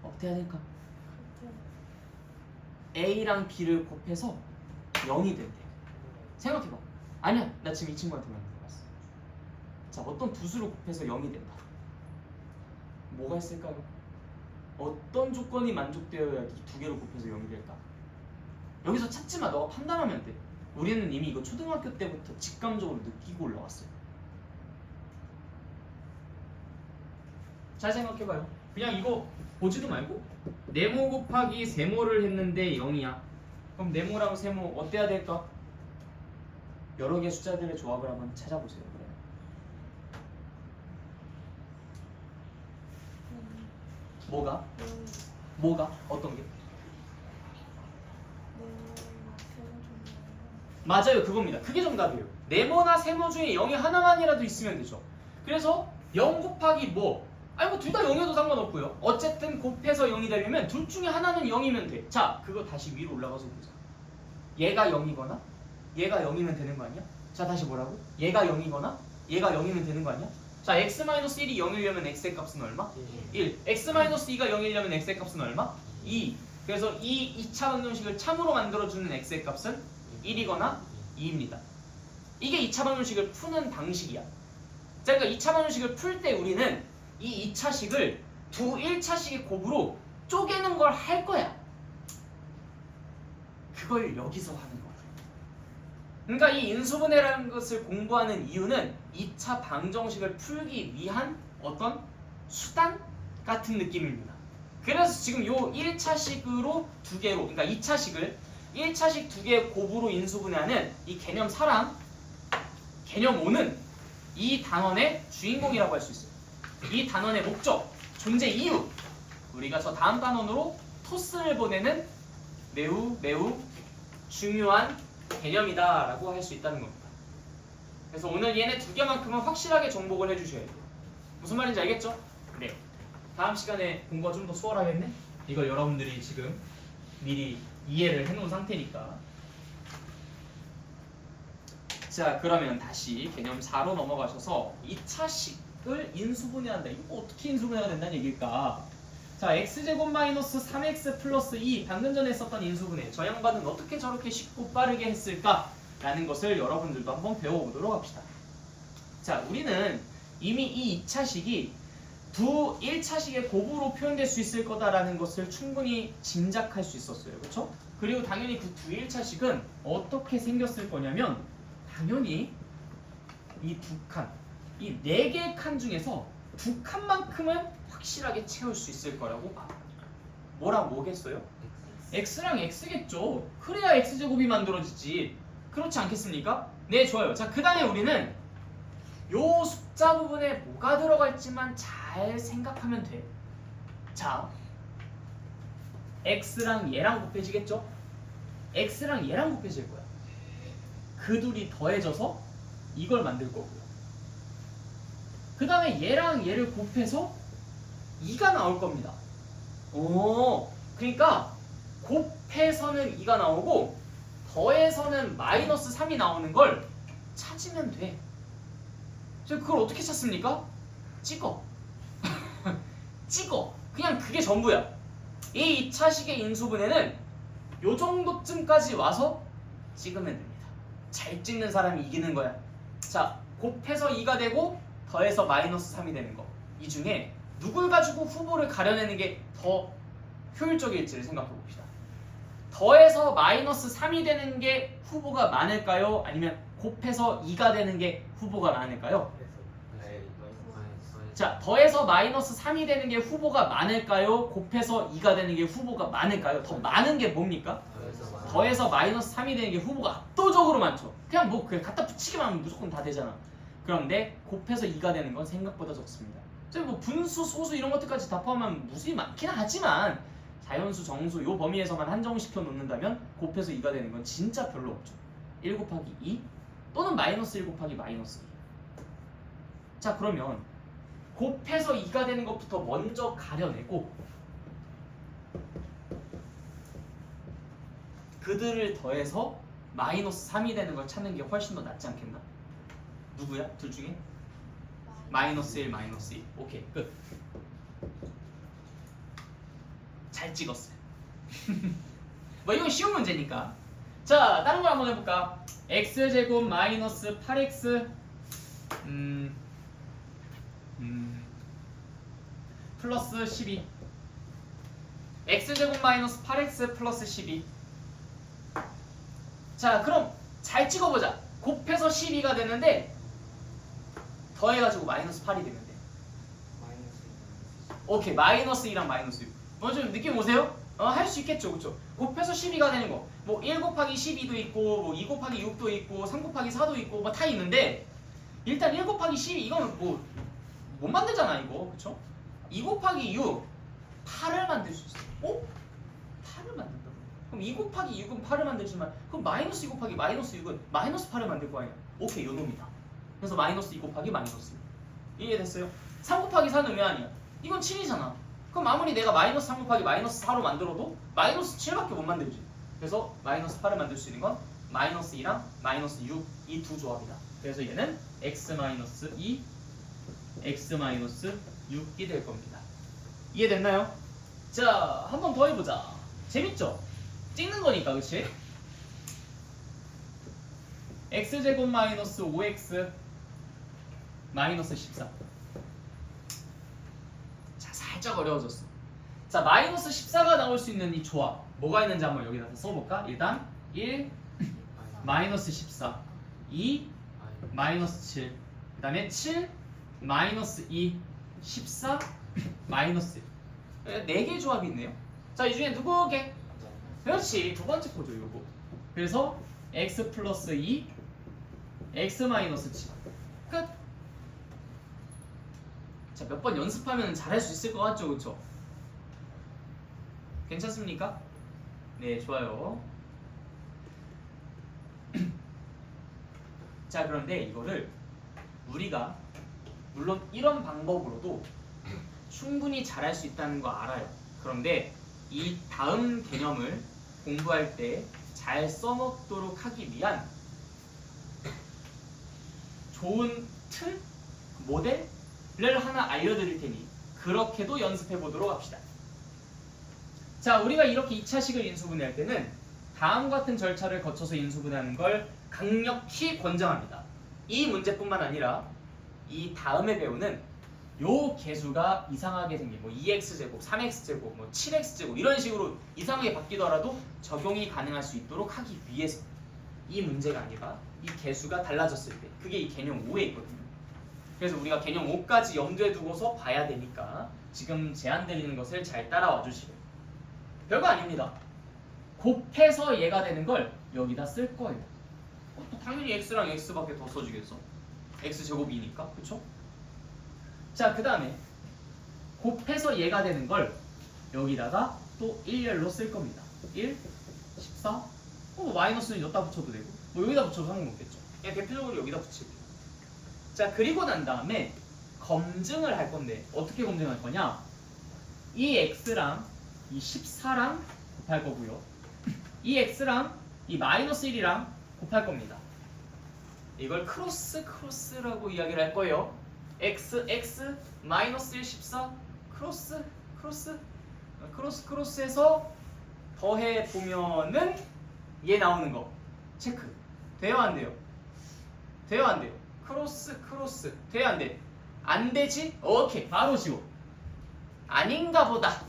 S1: 어떻게 해야 될까? A랑 B를 곱해서 0이 된대. 생각해봐. 아니야, 나 지금 이 친구한테만 물어봤어. 자, 어떤 두 수를 곱해서 0이 된다. 뭐가 있을까요? 어떤 조건이 만족되어야 이 두 개를 곱해서 0이 될까? 여기서 찾지 마. 너가 판단하면 돼. 우리는 이미 이거 초등학교 때부터 직감적으로 느끼고 올라왔어요. 잘 생각해봐요. 그냥 이거 보지도 말고 네모 곱하기 세모를 했는데 0이야. 그럼 네모랑 세모 어때야 될까? 여러 개의 숫자들의 조합을 한번 찾아보세요. 그래. 뭐가? 어떤 게? 맞아요, 그겁니다. 그게 정답이에요. 네모나 세모 중에 0이 하나만이라도 있으면 되죠. 그래서 0 곱하기 뭐? 아니 뭐 둘 다 0이어도 상관없고요. 어쨌든 곱해서 0이 되려면 둘 중에 하나는 0이면 돼. 자, 그거 다시 위로 올라가서 보자. 얘가 0이거나 얘가 0이면 되는 거 아니야? 자, 다시 뭐라고? 얘가 0이거나 얘가 0이면 되는 거 아니야? 자, x-1이 0이려면 x의 값은 얼마? 1. x-2가 0이려면 x의 값은 얼마? 2. 그래서 이 2차 방정식을 참으로 만들어주는 x의 값은 1이거나 2입니다. 이게 2차 방정식을 푸는 방식이야. 자, 그러니까 2차 방정식을 풀 때 우리는 이 2차식을 두 1차식의 곱으로 쪼개는 걸 할 거야. 그걸 여기서 하는 거야. 그러니까 이 인수분해라는 것을 공부하는 이유는 2차 방정식을 풀기 위한 어떤 수단 같은 느낌입니다. 그래서 지금 요 1차식으로 두 개로, 그러니까 2차식을 1차식 두 개의 곱으로 인수분해하는 이 개념 4랑 개념 5는 이 단원의 주인공이라고 할 수 있어요. 이 단원의 목적, 존재 이유, 우리가 저 다음 단원으로 토스를 보내는 매우 중요한 개념이다 라고 할 수 있다는 겁니다. 그래서 오늘 얘네 두 개만큼은 확실하게 정복을 해주셔야 돼요. 무슨 말인지 알겠죠? 네. 다음 시간에 공부가 좀 더 수월하겠네? 이걸 여러분들이 지금 미리 이해를 해놓은 상태니까. 자, 그러면 다시 개념 4로 넘어가셔서 2차식을 인수분해한다. 이거 어떻게 인수분해가 된다는 얘기일까? 자, x제곱 마이너스 3x 플러스 2 방금 전에 썼던 인수분해. 저 양반은 어떻게 저렇게 쉽고 빠르게 했을까? 라는 것을 여러분들도 한번 배워보도록 합시다. 자, 우리는 이미 이 2차식이 두 1차식의 곱으로 표현될 수 있을 거다라는 것을 충분히 짐작할 수 있었어요. 그렇죠? 그리고 당연히 그 두 1차식은 어떻게 생겼을 거냐면 당연히 이 두 칸, 이 4개의 칸 중에서 두 칸만큼은 확실하게 채울 수 있을 거라고 봐. 뭐랑 뭐겠어요? x랑 x겠죠. 그래야 x제곱이 만들어지지. 그렇지 않겠습니까? 네, 좋아요. 자, 그 다음에 우리는 요 숫자 부분에 뭐가 들어갈지만 잘 생각하면 돼. 자, x랑 얘랑 곱해지겠죠? x랑 얘랑 곱해질 거야. 그 둘이 더해져서 이걸 만들 거고요. 그 다음에 얘랑 얘를 곱해서 2가 나올 겁니다. 오, 그러니까 곱해서는 2가 나오고 더해서는 마이너스 3이 나오는 걸 찾으면 돼. 그걸 어떻게 찾습니까? 찍어. 찍어. 그냥 그게 전부야. 이 2차식의 인수분해는 요 정도쯤까지 와서 찍으면 됩니다. 잘 찍는 사람이 이기는 거야. 자, 곱해서 2가 되고 더해서 마이너스 3이 되는 거. 이 중에 누굴 가지고 후보를 가려내는 게 더 효율적일지를 생각해 봅시다. 더해서 마이너스 3이 되는 게 후보가 많을까요? 아니면 곱해서 2가 되는 게 후보가 많을까요? 자, 더해서 마이너스 3이 되는 게 후보가 많을까요? 곱해서 2가 되는 게 후보가 많을까요? 더 많은 게 뭡니까? 더해서 마이너스 3이 되는 게 후보가 압도적으로 많죠. 그냥 뭐 그냥 갖다 붙이기만 하면 무조건 다 되잖아. 그런데 곱해서 2가 되는 건 생각보다 적습니다. 뭐 분수, 소수 이런 것들까지 다 포함하면 무수히 많긴 하지만 자연수, 정수 요 범위에서만 한정시켜 놓는다면 곱해서 2가 되는 건 진짜 별로 없죠. 1 곱하기 2 또는 마이너스 1 곱하기 마이너스 2. 자, 그러면 곱해서 2가 되는 것부터 먼저 가려내고 그들을 더해서 마이너스 3이 되는 걸 찾는 게 훨씬 더 낫지 않겠나? 누구야? 둘 중에? 마이너스 1, 마이너스 2. 오케이, 끝. 잘 찍었어요. 뭐 이건 쉬운 문제니까. 자, 다른 걸 한번 해볼까? x제곱 마이너스 8x 플러스 12. x제곱 마이너스 8x 플러스 12. 자, 그럼 잘 찍어보자. 곱해서 12가 되는데 더해가지고 마이너스 8이 되는데. 오케이, 마이너스 2랑 마이너스 6. 먼저 느낌 오세요? 할 수 있겠죠, 그쵸? 곱해서 12가 되는 거. 뭐 1 곱하기 12도 있고, 뭐 2 곱하기 6도 있고, 3 곱하기 4도 있고, 뭐 다 있는데 일단 1 곱하기 12 이거는 뭐 못 만들잖아, 이거, 그쵸? 2 곱하기 6 8을 만들 수 있어. 어? 8을 만든다고? 그럼 2 곱하기 6은 8을 만들지만 그럼 마이너스 2 곱하기 마이너스 6은 마이너스 8을 만들 거 아니야. 오케이, 요 놈이다. 그래서 마이너스 2 곱하기 마이너스 6. 이해됐어요? 3 곱하기 4는 왜 아니야? 이건 7이잖아. 그럼 아무리 내가 마이너스 3 곱하기 마이너스 4로 만들어도 마이너스 7밖에 못 만들지. 그래서 마이너스 8을 만들 수 있는 건 마이너스 2랑 마이너스 6 이 두 조합이다. 그래서 얘는 x 마이너스 2, x 마이너스 6이 될 겁니다. 이해됐나요? 자, 한 번 더 해보자. 재밌죠? 찍는 거니까, 그치? x제곱 마이너스 5x 마이너스 14. 자, 살짝 어려워졌어. 자, 마이너스 14가 나올 수 있는 이 조합 뭐가 있는지 한번 여기다 써볼까? 일단 1 마이너스 14, 2 마이너스 7, 그 다음에 7 마이너스 2, 14 마이너스 1. 4개의 조합이 있네요. 자, 이 중에 누구게? 그렇지, 두 번째 거죠, 요거. 그래서 x 플러스 2, x 마이너스 7. 끝. 자, 몇 번 연습하면 잘할 수 있을 것 같죠, 그쵸? 괜찮습니까? 네, 좋아요. 자, 그런데 이거를 우리가 물론 이런 방법으로도 충분히 잘할 수 있다는 거 알아요. 그런데 이 다음 개념을 공부할 때 잘 써먹도록 하기 위한 좋은 틀, 모델을 하나 알려드릴 테니 그렇게도 연습해 보도록 합시다. 자, 우리가 이렇게 2차식을 인수분해할 때는 다음 같은 절차를 거쳐서 인수분해하는 걸 강력히 권장합니다. 이 문제뿐만 아니라 이 다음에 배우는 요 개수가 이상하게 생긴 뭐 2x제곱, 3x제곱, 뭐 7x제곱 이런 식으로 이상하게 바뀌더라도 적용이 가능할 수 있도록 하기 위해서 이 문제가 아니라 이 개수가 달라졌을 때 그게 이 개념 5에 있거든요. 그래서 우리가 개념 5까지 염두에 두고서 봐야 되니까 지금 제안드리는 것을 잘 따라와 주시고요. 별거 아닙니다. 곱해서 얘가 되는 걸 여기다 쓸 거예요. 또 당연히 x랑 x밖에 더 써주겠어. x제곱이니까, 그쵸? 자, 그 다음에 곱해서 얘가 되는 걸 여기다가 또 1열로 쓸 겁니다. 1, 14, 마이너스는 여기다 붙여도 되고 뭐 여기다 붙여도 상관없겠죠. 그냥 대표적으로 여기다 붙일게요. 자, 그리고 난 다음에 검증을 할 건데 어떻게 검증할 거냐? 이 x랑 이 14랑 곱할 거고요. 이 x랑 이 마이너스 1이랑 곱할 겁니다. 이걸 크로스라고 이야기를 할 거예요. x, 마이너스 1, 14 크로스에서 더해 보면은 얘 나오는 거 체크 돼요, 안 돼요? 돼요, 안 돼요? 크로스 돼 안 돼? 안 되지? 오케이 바로 지워. 아닌가 보다.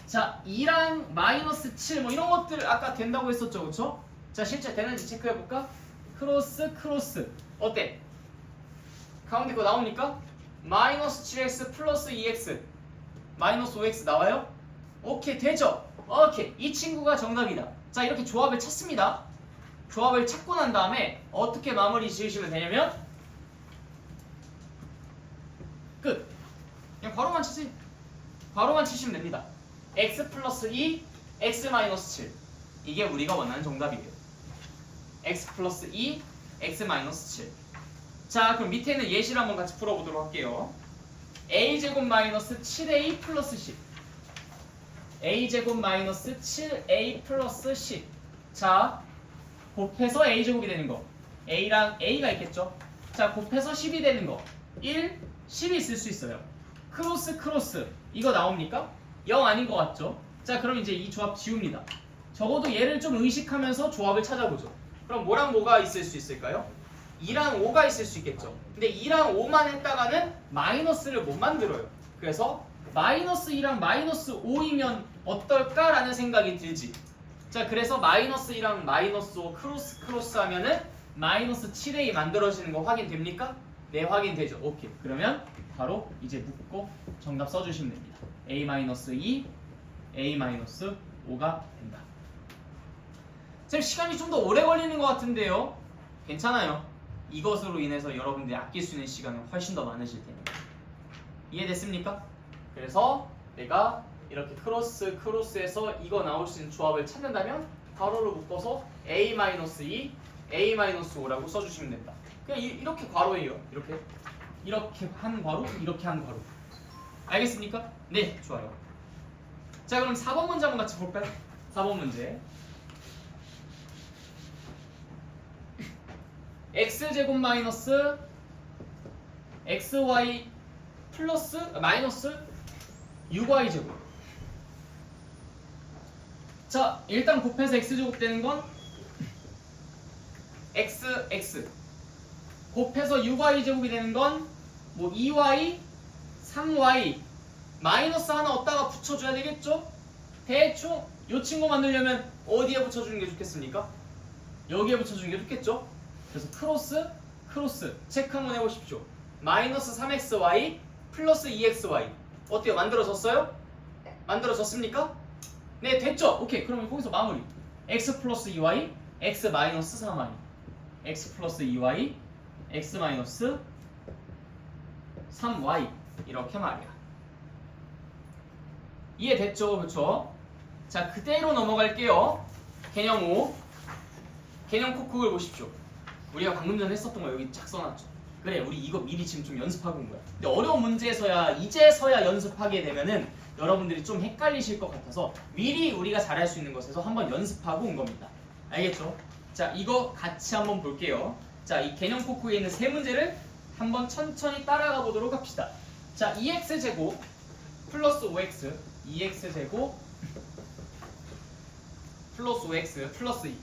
S1: 자 2랑 마이너스 7 뭐 이런 것들 아까 된다고 했었죠, 그쵸? 자 실제 되는지 체크해볼까? 크로스 어때? 가운데 거 나옵니까? 마이너스 7x 플러스 2x 마이너스 5x 나와요? 오케이 되죠? 오케이 이 친구가 정답이다. 자 이렇게 조합을 찾습니다. 조합을 찾고 난 다음에 어떻게 마무리 지으시면 되냐면 끝. 그냥 바로만 치지. 바로만 치시면 됩니다. x 플러스 2 x 마이너스 7 이게 우리가 원하는 정답이에요. x 플러스 2 x 마이너스 7. 자 그럼 밑에 있는 예시를 한번 같이 풀어보도록 할게요. a제곱 마이너스 7a 플러스 10 a제곱 마이너스 7a 플러스 10. 자 곱해서 a제곱이 되는 거 a랑 a가 있겠죠. 자 곱해서 10이 되는 거 1, 10이 있을 수 있어요. 크로스 이거 나옵니까? 0 아닌 것 같죠? 자 그럼 이제 이 조합 지웁니다. 적어도 얘를 좀 의식하면서 조합을 찾아보죠. 그럼 뭐랑 뭐가 있을 수 있을까요? 2랑 5가 있을 수 있겠죠. 근데 2랑 5만 했다가는 마이너스를 못 만들어요. 그래서 마이너스 2랑 마이너스 5이면 어떨까라는 생각이 들지. 자 그래서 마이너스 2랑 마이너스 5 크로스 하면은 마이너스 7a 만들어지는 거 확인됩니까? 네 확인되죠. 오케이 그러면 바로 이제 묶고 정답 써주시면 됩니다. a-2 a-5가 된다. 쌤 시간이 좀 더 오래 걸리는 것 같은데요. 괜찮아요. 이것으로 인해서 여러분들이 아낄 수 있는 시간은 훨씬 더 많으실 테니까. 이해됐습니까? 그래서 내가 이렇게 크로스에서 이거 나올 수 있는 조합을 찾는다면 괄호로 묶어서 a-2 a-5라고 써주시면 된다. 그냥 이렇게 괄호예요. 이렇게 한 괄호 이렇게 한 괄호. 알겠습니까? 네 좋아요. 자 그럼 4번 문제 한번 같이 볼까요? 4번 문제 x제곱 마이너스 xy 플러스 마이너스 6y제곱. 자 일단 곱해서 x제곱 되는 건 x 곱해서 6y제곱이 되는 건 뭐 2y 3y 마이너스 하나 얻다가 붙여줘야 되겠죠? 대충 이 친구 만들려면 어디에 붙여주는 게 좋겠습니까? 여기에 붙여주는 게 좋겠죠? 그래서 크로스 체크 한번 해보십시오. 마이너스 3xy 플러스 2xy 어때요? 만들어졌어요? 만들어졌습니까? 네 됐죠? 오케이 그러면 거기서 마무리. x 플러스 2y x 마이너스 3y x 플러스 2y x 마이너스 3y 이렇게 말이야. 이해됐죠? 그렇죠? 자 그대로 넘어갈게요. 개념 5 개념 콕콕을 보십시오. 우리가 방금 전에 했었던 거 여기 쫙 써놨죠. 그래 우리 이거 미리 지금 좀 연습하고 온 거야. 근데 어려운 문제에서야 이제서야 연습하게 되면은 여러분들이 좀 헷갈리실 것 같아서 미리 우리가 잘할 수 있는 것에서 한번 연습하고 온 겁니다. 알겠죠? 자 이거 같이 한번 볼게요. 자 이 개념 콕콕에 있는 세 문제를 한번 천천히 따라가 보도록 합시다. 자 2x제곱 플러스 5x 2x제곱 플러스 5x 플러스 2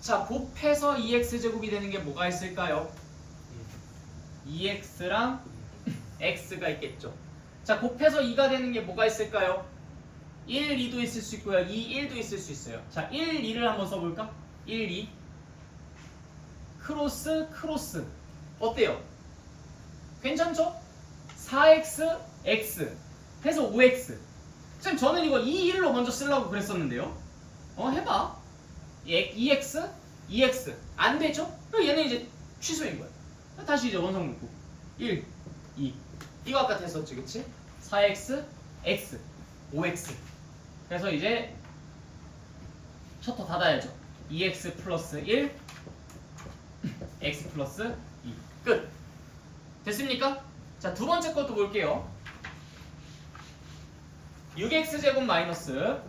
S1: 자 곱해서 2x제곱이 되는 게 뭐가 있을까요? 2x랑 x가 있겠죠. 자 곱해서 2가 되는 게 뭐가 있을까요? 1, 2도 있을 수 있고요. 2, 1도 있을 수 있어요. 자 1, 2를 한번 써볼까? 1, 2 크로스 어때요? 괜찮죠? 4x x 해서 5x. 쌤 저는 이거 2, 1로 먼저 쓰려고 그랬었는데요. 해봐. 2x 안 되죠? 그럼 얘는 이제 취소인 거야. 다시 이제 원성 묶고 1, 2 이거 아까 됐었지, 그치? 4x x 5x. 그래서 이제 셔터 닫아야죠. 2x 플러스 1 x 플러스 2 끝. 됐습니까? 자 두 번째 것도 볼게요. 6x제곱 마이너스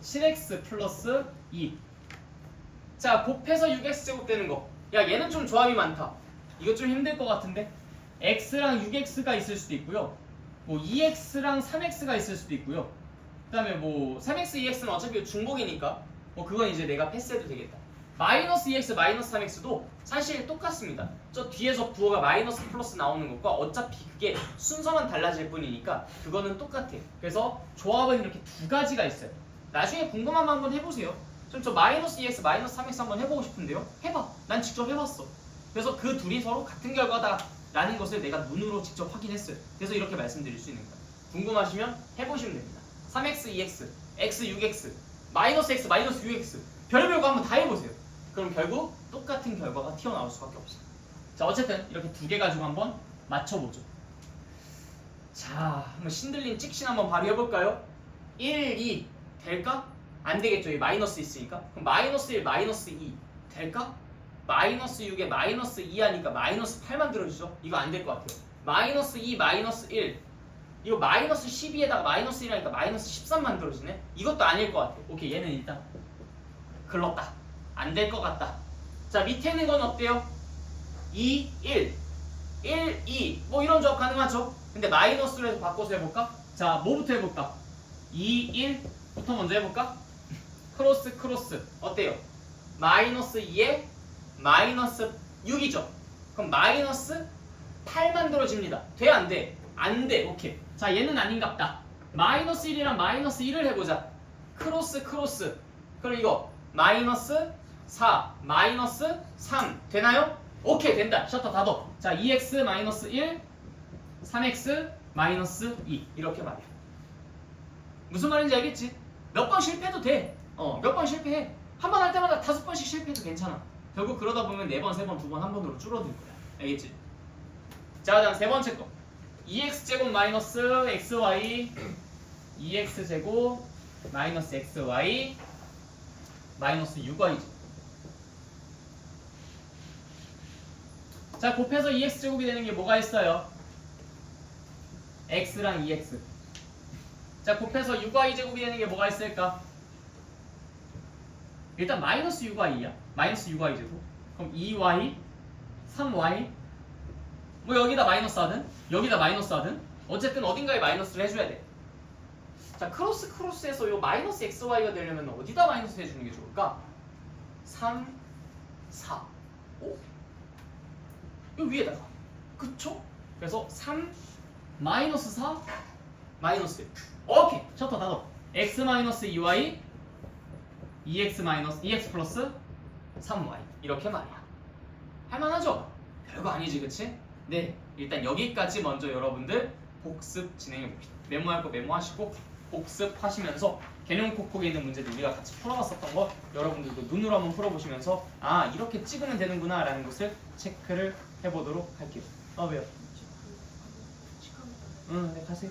S1: 7x 플러스 2. 자 곱해서 6x제곱 되는 거. 야 얘는 좀 조합이 많다. 이거 좀 힘들 것 같은데. x랑 6x가 있을 수도 있고요. 뭐 2x랑 3x가 있을 수도 있고요. 그 다음에 뭐 3x, 2x는 어차피 중복이니까 뭐 그건 이제 내가 패스해도 되겠다. 마이너스 2x 마이너스 3x도 사실 똑같습니다. 저 뒤에서 부호가 마이너스 플러스 나오는 것과 어차피 그게 순서만 달라질 뿐이니까 그거는 똑같아요. 그래서 조합은 이렇게 두 가지가 있어요. 나중에 궁금하면 한번 해보세요. 좀 저 마이너스 2x 마이너스 3x 한번 해보고 싶은데요. 해봐. 난 직접 해봤어. 그래서 그 둘이 서로 같은 결과다라는 것을 내가 눈으로 직접 확인했어요. 그래서 이렇게 말씀드릴 수 있는 거예요. 궁금하시면 해보시면 됩니다. 3x, 2x, x, 6x, 마이너스 x, 마이너스 6x 별의별 거 한번 다 해보세요. 그럼 결국 똑같은 결과가 튀어나올 수밖에 없어요. 자, 어쨌든 이렇게 두 개 가지고 한번 맞춰보죠. 자, 한번 신들린 찍신 한번 바로 해볼까요? 1, 2 될까? 안 되겠죠. 이 마이너스 있으니까. 그럼 마이너스 1, 마이너스 2 될까? 마이너스 6에 마이너스 2 하니까 마이너스 8 만들어지죠? 이거 안 될 것 같아요. 마이너스 2, 마이너스 1 이거 마이너스 12에다가 마이너스 1 하니까 마이너스 13 만들어지네? 이것도 아닐 것 같아요. 오케이, 얘는 일단 글렀다. 안 될 것 같다. 자, 밑에 있는 건 어때요? 2, 1 1, 2 뭐 이런 조합 가능하죠? 근데 마이너스로 해서 바꿔서 해볼까? 자, 뭐부터 해볼까? 2, 1부터 먼저 해볼까? 크로스 크로스 어때요? 마이너스 2에 마이너스 6이죠? 그럼 마이너스 8 만들어집니다. 돼? 안 돼? 안 돼. 오케이. 자, 얘는 아닌갑다. 마이너스 1이랑 마이너스 1을 해보자. 크로스 크로스. 그럼 이거 마이너스 4 마이너스 3 되나요? 오케이, 된다. 셔터 닫어. 자, 2x 마이너스 1 3x 마이너스 2 이렇게 말이야. 무슨 말인지 알겠지? 몇 번 실패해도 돼. 몇 번 실패해. 한 번 할 때마다 5번씩 실패해도 괜찮아. 결국 그러다 보면 4번, 3번, 2번, 1번으로 줄어들 거야. 알겠지? 자, 그다음 세 번째 거. 2x제곱 마이너스 xy 2x제곱 마이너스 xy 마이너스 6y죠. 자, 곱해서 2x제곱이 되는 게 뭐가 있어요? x랑 2x. 자, 곱해서 6y제곱이 되는 게 뭐가 있을까? 일단 마이너스 6y야. 마이너스 6y제곱. 그럼 2y 3y 뭐 여기다 마이너스 하든 여기다 마이너스 하든 어쨌든 어딘가에 마이너스를 해줘야 돼. 자, 크로스 크로스에서 요 마이너스 xy가 되려면 어디다 마이너스 해주는 게 좋을까? 3, 4, 5 요 위에다가. 그쵸? 그래서 3 마이너스 4 마이너스 1. 오케이, 셔터 닫어. x 마이너스 2y 2x 마이너스 2x 플러스 3y 이렇게 말이야. 할만하죠? 별거 아니지, 그치? 네, 일단 여기까지 먼저 여러분들 복습 진행해 봅시다. 메모할 거 메모하시고 복습하시면서 개념 콕콕에 있는 문제들 우리가 같이 풀어봤었던 거 여러분들도 눈으로 한번 풀어보시면서 아, 이렇게 찍으면 되는구나 라는 것을 체크를 해보도록 할게요. 아, 왜요? 네, 가세요.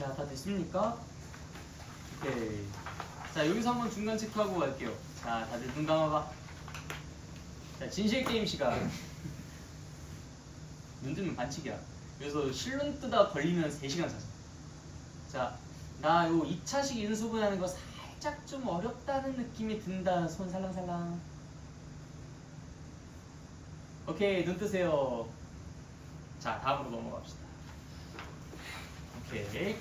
S1: 자, 다 됐습니까? 오케이. 자, 여기서 한번 중간 체크하고 갈게요. 자, 다들 눈 감아봐. 자, 진실 게임 시간. 눈 뜨면 반칙이야. 그래서 실눈 뜨다 걸리면 3시간 자자. 자, 나 요 2차식 인수분해하는 거 살짝 좀 어렵다는 느낌이 든다. 손 살랑살랑. 오케이, 눈 뜨세요. 자, 다음으로 넘어갑시다. 오케이.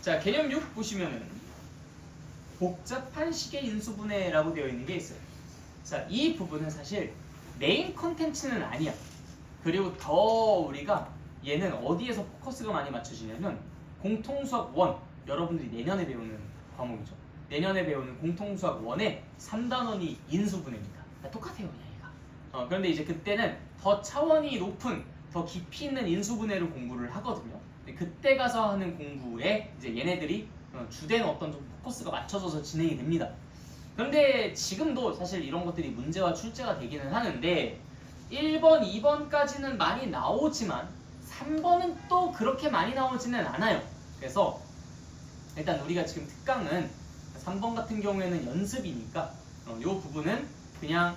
S1: 자, 개념 6 보시면은 복잡한 식의 인수분해라고 되어 있는 게 있어요. 자, 이 부분은 사실 메인 컨텐츠는 아니야. 그리고 더 우리가 얘는 어디에서 포커스가 많이 맞춰지냐면 공통수학 1, 여러분들이 내년에 배우는 과목이죠. 내년에 배우는 공통수학 1의 3단원이 인수분해입니다. 똑같아요, 그냥 얘가. 그런데 이제 그때는 더 차원이 높은, 더 깊이 있는 인수분해를 공부를 하거든요. 근데 그때 가서 하는 공부에 이제 얘네들이 주된 어떤 좀 포커스가 맞춰져서 진행이 됩니다. 그런데 지금도 사실 이런 것들이 문제와 출제가 되기는 하는데 1번, 2번까지는 많이 나오지만 3번은 또 그렇게 많이 나오지는 않아요. 그래서 일단 우리가 지금 특강은 3번 같은 경우에는 연습이니까 이 부분은 그냥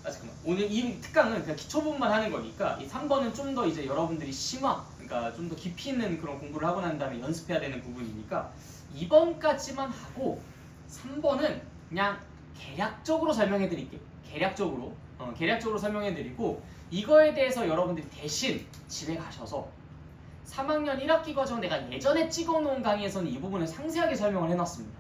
S1: 잠깐만. 오늘 이 특강은 그냥 기초 부분만 하는 거니까 이 3번은 좀 더 이제 여러분들이 심화, 그러니까 좀 더 깊이 있는 그런 공부를 하고 난 다음에 연습해야 되는 부분이니까 2번까지만 하고 3번은 그냥 개략적으로 설명해 드릴게요. 개략적으로 설명해 드리고 이거에 대해서 여러분들이 대신 집에 가셔서 3학년 1학기 과정 내가 예전에 찍어놓은 강의에서는 이 부분을 상세하게 설명을 해놨습니다.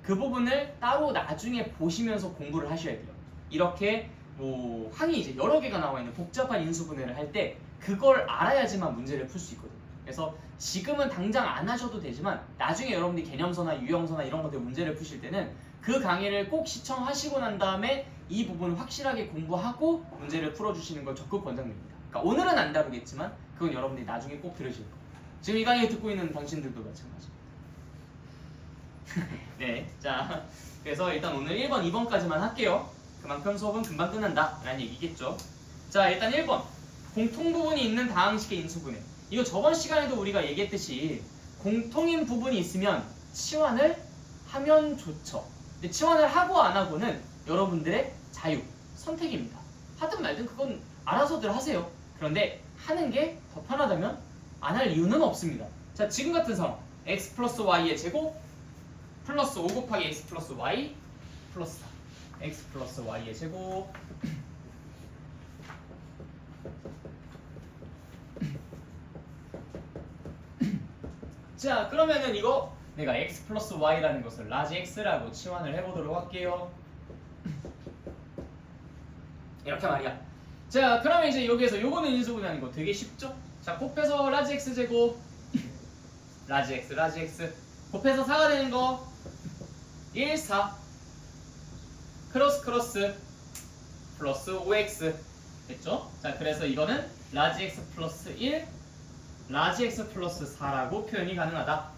S1: 그 부분을 따로 나중에 보시면서 공부를 하셔야 돼요. 이렇게 뭐 항이 이제 여러 개가 나와 있는 복잡한 인수분해를 할 때 그걸 알아야지만 문제를 풀 수 있거든요. 그래서 지금은 당장 안 하셔도 되지만 나중에 여러분들이 개념서나 유형서나 이런 것들 문제를 푸실 때는 그 강의를 꼭 시청하시고 난 다음에 이 부분을 확실하게 공부하고 문제를 풀어주시는 걸 적극 권장드립니다. 그러니까 오늘은 안 다루겠지만 그건 여러분들이 나중에 꼭 들으실 거예요. 지금 이 강의 듣고 있는 당신들도 마찬가지입니다. 네, 자, 그래서 일단 오늘 1번, 2번까지만 할게요. 그만큼 수업은 금방 끝난다 라는 얘기겠죠. 자, 일단 1번 공통부분이 있는 다항식의 인수분해. 이거 저번 시간에도 우리가 얘기했듯이 공통인 부분이 있으면 치환을 하면 좋죠. 근데 치환을 하고 안 하고는 여러분들의 자유, 선택입니다. 하든 말든 그건 알아서들 하세요. 그런데 하는 게 더 편하다면 안 할 이유는 없습니다. 자, 지금 같은 상황 x 플러스 y의 제곱 플러스 5 곱하기 x 플러스 y 플러스 4 x 플러스 y의 제곱 자, 그러면은 이거 내가 x 플러스 y라는 것을 라지 x라고 치환을 해보도록 할게요. 이렇게 말이야. 자, 그러면 이제 여기에서 요거는 인수분해하는 거 되게 쉽죠? 자, 곱해서 라지 x 제곱 라지 x 곱해서 4가 되는 거 1, 4 크로스 플러스 5x 됐죠? 자, 그래서 이거는 라지 x 플러스 1 라지 x 플러스 4라고 표현이 가능하다.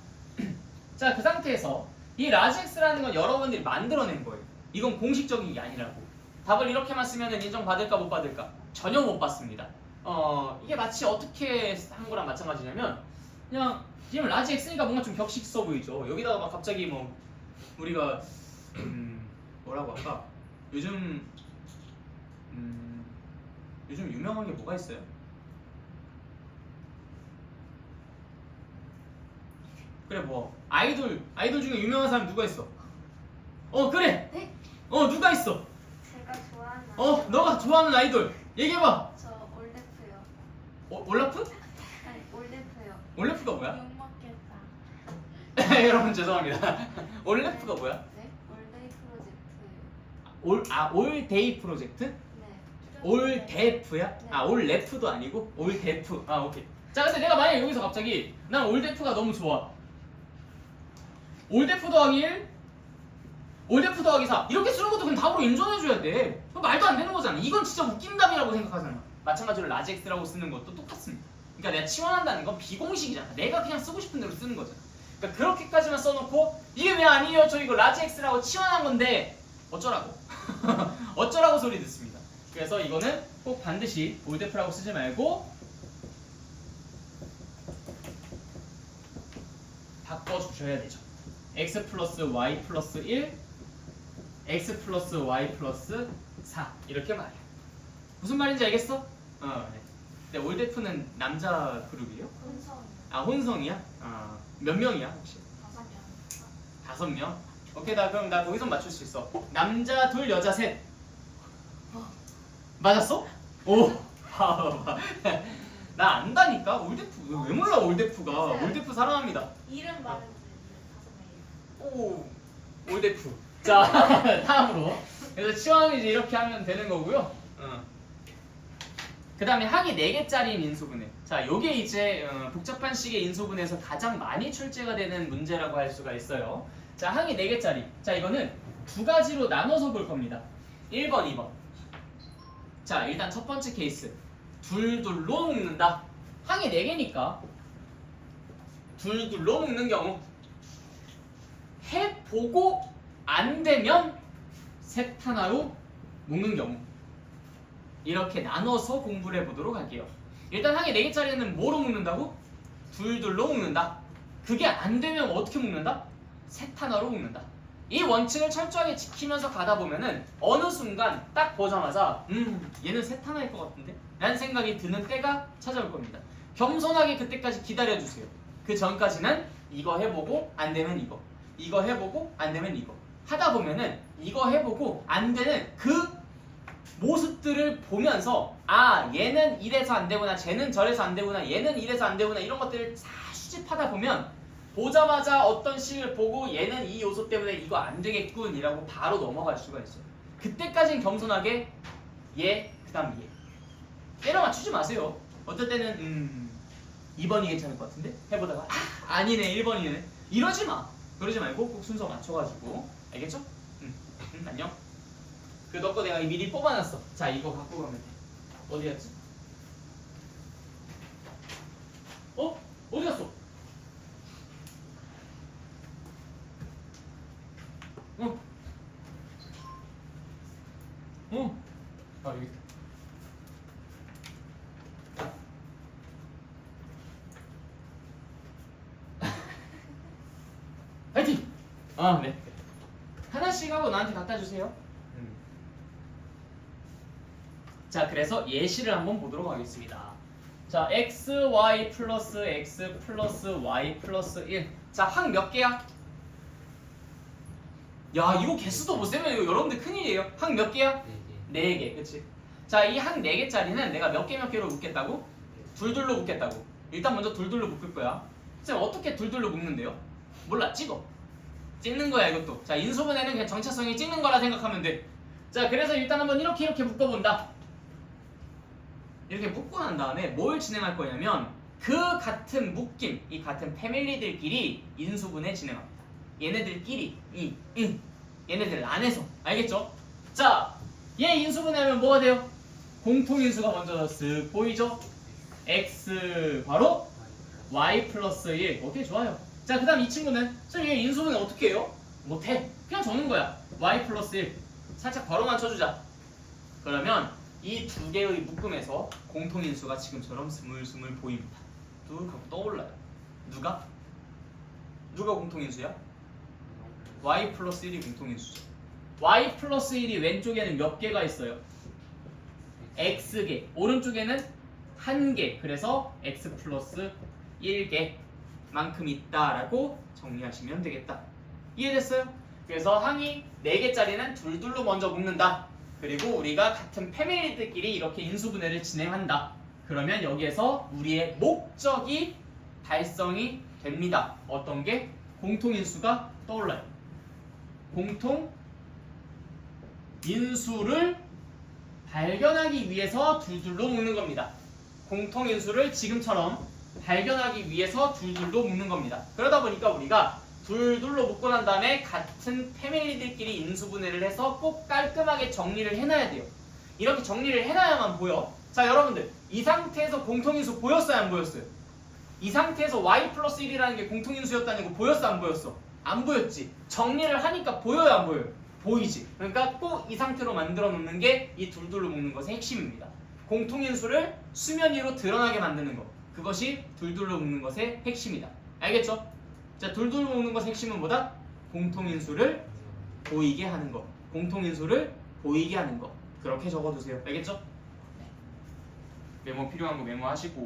S1: 자, 그 상태에서 이 라지 x라는 건 여러분들이 만들어낸 거예요. 이건 공식적인 게 아니라고. 답을 이렇게만 쓰면 인정받을까 못 받을까? 전혀 못 받습니다. 이게 마치 어떻게 한 거랑 마찬가지냐면 그냥 지금 라지 x니까 뭔가 좀 격식 있어 보이죠. 여기다가 막 갑자기 뭐 우리가 뭐라고 할까? 요즘 유명한 게 뭐가 있어요? 그래, 뭐 아이돌 중에 유명한 사람 누가 있어? 그래.
S2: 네?
S1: 누가 있어?
S2: 제가 좋아하는 아이돌.
S1: 너가 좋아하는 아이돌 얘기해봐.
S2: 저 올레프요.
S1: 올라프?
S2: 아니 올레프요.
S1: 올레프가 뭐야?
S2: 욕먹겠다.
S1: 여러분 죄송합니다. 올레프가 뭐야?
S2: 네? 올데이 프로젝트.
S1: 올데이 프로젝트?
S2: 네.
S1: 올데프야?
S2: 네.
S1: 올레프도 아니고 올데프. 오케이. 자, 근데 내가 만약에 여기서 갑자기 난 올데프가 너무 좋아. 올데프 더하기 1, 올데프 더하기 4 이렇게 쓰는 것도 그냥 답으로 인정해줘야 돼. 그거 말도 안 되는 거잖아. 이건 진짜 웃긴 답이라고 생각하잖아. 마찬가지로 라지 x라고 쓰는 것도 똑같습니다. 그러니까 내가 치환한다는 건 비공식이잖아. 내가 그냥 쓰고 싶은 대로 쓰는 거잖아. 그러니까 그렇게까지만 써놓고 이게 왜 아니에요? 저 이거 라지 x라고 치환한 건데 어쩌라고? 어쩌라고 소리 듣습니다. 그래서 이거는 꼭 반드시 올데프라고 쓰지 말고 바꿔주셔야 되죠. x 플러스 y 플러스 1 x 플러스 y 플러스 4 이렇게 말해요. 무슨 말인지 알겠어? 네. 근데 올데프는 남자 그룹이에요?
S2: 혼성.
S1: 아 혼성이야? 몇 명이야 혹시?
S2: 5명.
S1: 5명? 오케이 그럼 나 거기서 맞출 수 있어. 남자 둘 여자 셋. 맞았어? 오 봐봐. 나 안다니까 올데프 왜 몰라 올데프가 올데프 사랑합니다.
S2: 이름 말해주세요. 5명.
S1: 오 올데프. 자 다음으로 그래서 치환이 이제 이렇게 하면 되는 거고요. 그 다음에 항이 4개짜리인 인수분해. 자 요게 이제 복잡한 식의 인수분해에서 가장 많이 출제가 되는 문제라고 할 수가 있어요. 자 항이 4개짜리. 자 이거는 두 가지로 나눠서 볼 겁니다. 1번 2번. 자 일단 첫 번째 케이스 둘둘로 묶는다. 항이 4개니까 둘둘로 묶는 경우 해보고 안 되면 셋 하나로 묶는 경우 이렇게 나눠서 공부를 해보도록 할게요. 일단 항이 4개짜리는 뭐로 묶는다고? 둘둘로 묶는다. 그게 안 되면 어떻게 묶는다? 셋 하나로 묶는다. 이 원칙을 철저하게 지키면서 가다 보면은 어느 순간 딱 보자마자 얘는 셋 하나일 것 같은데? 라는 생각이 드는 때가 찾아올 겁니다. 겸손하게 그때까지 기다려주세요. 그 전까지는 이거 해보고 안 되면 이거 해보고 안 되면 이거 하다 보면은 이거 해보고 안 되는 그 모습들을 보면서 얘는 이래서 안 되구나 쟤는 저래서 안 되구나 얘는 이래서 안 되구나 이런 것들을 다 수집하다 보면 보자마자 어떤 식을 보고 얘는 이 요소 때문에 이거 안 되겠군 이라고 바로 넘어갈 수가 있어요. 그때까진 겸손하게 얘 그 다음 얘 때려 맞추지 마세요. 어떨 때는 2번이 괜찮을 것 같은데 해보다가 아니네 1번이네 이러지 마. 그러지 말고 꼭 순서 맞춰가지고 알겠죠? 안녕. 그 너 거 내가 미리 뽑아놨어. 자 이거 갖고 가면 돼. 어디 갔지? 어디 갔어? 여기 있다. 파이팅! 네. 하나씩 하고 나한테 갖다 주세요. 자, 그래서 예시를 한번 보도록 하겠습니다. 자, x, y 플러스 x 플러스 y 플러스 1. 자, 항 몇 개야? 야, 이거 개수도 못 세면 이거 여러분들 큰일이에요. 항 몇 개야? 4개, 그치? 자, 이 항 4개짜리는 내가 몇 개로 묶겠다고? 둘둘로 묶겠다고. 일단 먼저 둘둘로 묶을 거야. 쌤, 어떻게 둘둘로 묶는데요? 몰라, 찍어. 찍는 거야, 이것도. 자, 인수분해는 그냥 정체성이 찍는 거라 생각하면 돼. 자, 그래서 일단 한번 이렇게 묶어본다. 이렇게 묶고 난 다음에 뭘 진행할 거냐면 그 같은 묶임, 이 같은 패밀리들끼리 인수분해 진행합니다. 얘네들끼리, 얘네들 안에서. 알겠죠? 자, 얘 인수분해하면 뭐가 돼요? 공통인수가 먼저 쓱 보이죠? x 바로 y 플러스 1. 오케이, 좋아요. 자, 그 다음 이 친구는 쌤, 얘 인수분해 어떻게 해요? 못해. 그냥 적는 거야. y 플러스 1. 살짝 바로만 쳐주자. 그러면 이 두 개의 묶음에서 공통인수가 지금처럼 스물스물 보입니다. 뚝 하고 떠올라요. 누가 공통인수야? y 플러스 1이 공통인수죠. y 플러스 1이 왼쪽에는 몇 개가 있어요? x개. 오른쪽에는 1개. 그래서 x 플러스 1개만큼 있다라고 정리하시면 되겠다. 이해됐어요? 그래서 항이 4개짜리는 둘둘로 먼저 묶는다. 그리고 우리가 같은 패밀리들끼리 이렇게 인수분해를 진행한다. 그러면 여기에서 우리의 목적이 달성이 됩니다. 어떤 게? 공통인수가 떠올라요. 공통인수를 발견하기 위해서 둘둘로 묶는 겁니다. 공통인수를 지금처럼 발견하기 위해서 둘둘로 묶는 겁니다. 그러다 보니까 우리가 둘둘로 묶고 난 다음에 같은 패밀리들끼리 인수분해를 해서 꼭 깔끔하게 정리를 해놔야 돼요. 이렇게 정리를 해놔야만 보여. 자, 여러분들 이 상태에서 공통인수 보였어요, 안 보였어요? 이 상태에서 y 플러스 1이라는 게 공통인수였다는 거 보였어, 안 보였어? 안 보였지? 정리를 하니까 보여요, 안 보여요? 보이지? 그러니까 꼭 이 상태로 만들어 놓는 게 이 둘둘로 묶는 것의 핵심입니다. 공통인수를 수면 위로 드러나게 만드는 것. 그것이 둘둘로 묶는 것의 핵심이다. 알겠죠? 자, 둘둘로 묶는 것의 핵심은 뭐다? 공통인수를 보이게 하는 것. 공통인수를 보이게 하는 것. 그렇게 적어두세요. 알겠죠? 네. 메모 필요한 거 메모하시고.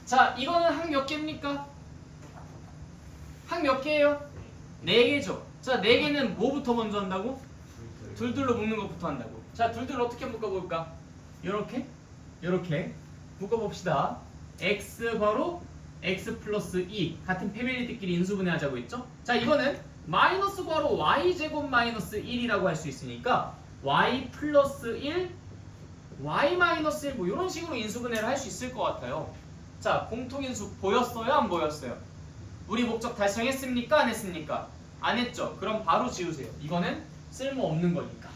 S1: 자, 이거는 항 몇 개입니까? 항 몇 개예요? 4개죠. 자, 4개는 뭐부터 먼저 한다고? 둘둘로 묶는 것부터 한다고. 자, 둘둘 어떻게 묶어볼까? 요렇게 묶어봅시다. x 괄호 x 플러스 2 같은 패밀리들끼리 인수분해 하자고 했죠? 자, 이거는 마이너스 괄호 y제곱 마이너스 1이라고 할 수 있으니까 y 플러스 1 y 마이너스 1 뭐 이런 식으로 인수분해를 할 수 있을 것 같아요. 자, 공통인수 보였어요? 안 보였어요? 우리 목적 달성했습니까? 안 했습니까? 안 했죠? 그럼 바로 지우세요. 이거는 쓸모없는 거니까.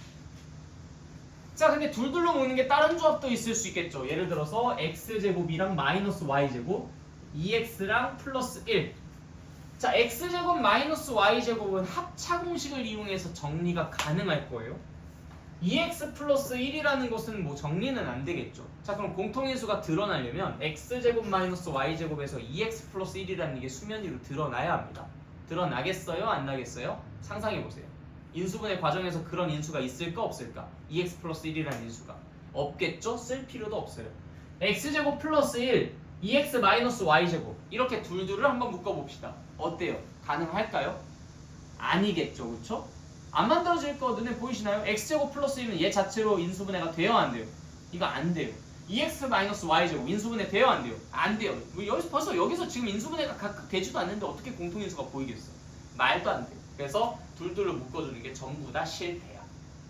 S1: 자, 근데 둘둘로 묶는 게 다른 조합도 있을 수 있겠죠. 예를 들어서 x제곱이랑 마이너스 y제곱 2x랑 플러스 1. 자, x제곱 마이너스 y제곱은 합차 공식을 이용해서 정리가 가능할 거예요. 2x 플러스 1이라는 것은 뭐 정리는 안 되겠죠. 자, 그럼 공통인수가 드러나려면 x제곱 마이너스 y제곱에서 2x 플러스 1이라는 게 수면 위로 드러나야 합니다. 드러나겠어요? 안 나겠어요? 상상해보세요. 인수분해 과정에서 그런 인수가 있을까 없을까? 2x 플러스 1이라는 인수가 없겠죠? 쓸 필요도 없어요. x제곱 플러스 1 2x 마이너스 y제곱 이렇게 둘둘을 한번 묶어봅시다. 어때요? 가능할까요? 아니겠죠, 그쵸? 안 만들어질 거 눈에 보이시나요? x제곱 플러스 1은 얘 자체로 인수분해가 돼요, 안 돼요? 이거 안 돼요. 2x 마이너스 y제곱 인수분해 돼요, 안 돼요? 안 돼요. 뭐 벌써 여기서 지금 인수분해가 각각 되지도 않는데 어떻게 공통인수가 보이겠어? 말도 안 돼요. 그래서 둘둘로 묶어주는 게 전부 다 실패야.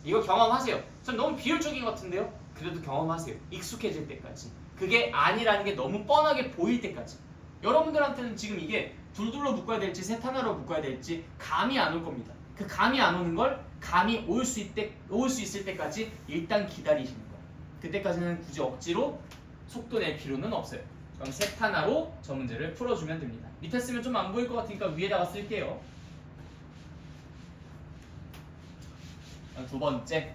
S1: 이거 경험하세요. 전 너무 비율적인 것 같은데요? 그래도 경험하세요. 익숙해질 때까지. 그게 아니라는 게 너무 뻔하게 보일 때까지. 여러분들한테는 지금 이게 둘둘로 묶어야 될지 셋 하나로 묶어야 될지 감이 안 올 겁니다. 그 감이 안 오는 걸 감이 올 수 있을 때까지 일단 기다리시는 거예요. 그때까지는 굳이 억지로 속도 낼 필요는 없어요. 그럼 셋 하나로 저 문제를 풀어주면 됩니다. 밑에 쓰면 좀 안 보일 것 같으니까 위에다가 쓸게요. 두 번째,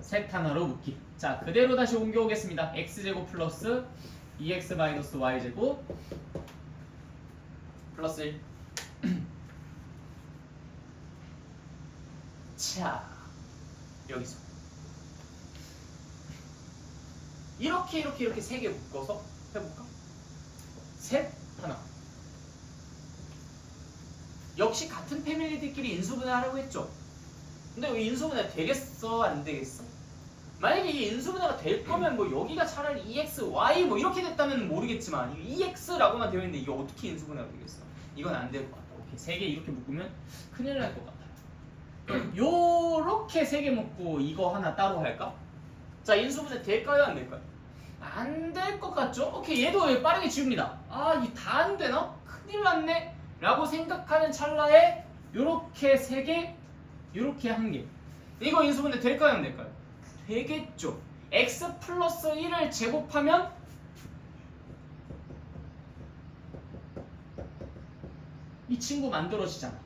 S1: 셋 하나로 묶기. 자, 그대로 다시 옮겨오겠습니다. x제곱 플러스 2x 마이너스 y제곱 플러스 1. 자, 여기서 이렇게 세 개 묶어서 해볼까? 셋 하나. 역시 같은 패밀리들끼리 인수분해 하려고 했죠. 근데 왜 인수분해 되겠어? 안 되겠어? 만약에 이게 인수분해가 될 거면 뭐 여기가 차라리 2x, y 뭐 이렇게 됐다면 모르겠지만 2x라고만 되어 있는데 이게 어떻게 인수분해가 되겠어? 이건 안 될 것 같아. 이렇게 세 개 이렇게 묶으면 큰일 날 것 같아요. 요렇게 세 개 묶고 이거 하나 따로 할까? 자, 인수분해 될까요? 안 될까요? 안 될 것 같죠? 오케이, 얘도 빠르게 지웁니다. 아, 이 다 안 되나? 큰일 났네? 라고 생각하는 찰나에 요렇게 세 개, 요렇게 한 개. 이거 인수분해 될까요? 안 될까요? 되겠죠. x 플러스 1을 제곱하면 이 친구 만들어지잖아.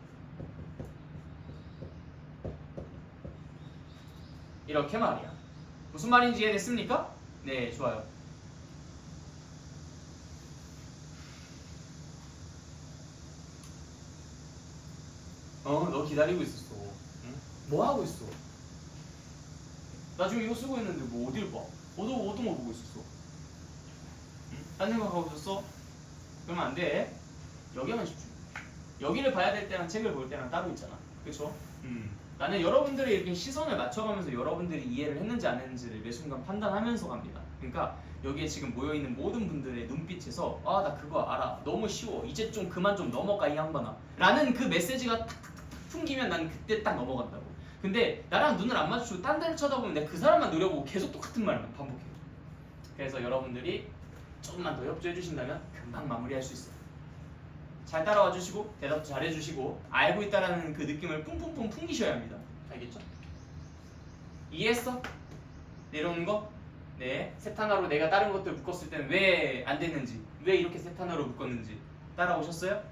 S1: 이렇게 말이야. 무슨 말인지 이해됐습니까? 네, 좋아요. 너 기다리고 있었어. 응? 뭐 하고 있어? 나 지금 이거 쓰고 있는데 뭐 어딜 봐? 어떤 거 보고 있었어? 응? 딴 생각하고 있었어? 그러면 안 돼. 여기만 집중. 여기를 봐야 될 때랑 책을 볼 때랑 따로 있잖아. 그쵸? 나는 여러분들의 이렇게 시선을 맞춰가면서 여러분들이 이해를 했는지 안 했는지를 매 순간 판단하면서 갑니다. 그러니까 여기에 지금 모여있는 모든 분들의 눈빛에서 아, 나 그거 알아. 너무 쉬워. 이제 좀 그만 좀 넘어가 이 양반아. 라는 그 메시지가 탁탁탁 풍기면 난 그때 딱 넘어간다고. 근데 나랑 눈을 안 마주치고 딴 데를 쳐다보면 내가 그 사람만 노려보고 계속 똑같은 말만 반복해요. 그래서 여러분들이 조금만 더 협조해 주신다면 금방 마무리할 수 있어요. 잘 따라와 주시고 대답도 잘해 주시고 알고 있다라는 그 느낌을 뿜뿜뿜 풍기셔야 합니다. 알겠죠? 이해했어? 내려오는 거? 네. 셋 하나로 내가 다른 것들 묶었을 때는 왜 안 됐는지, 왜 이렇게 셋 하나로 묶었는지 따라오셨어요?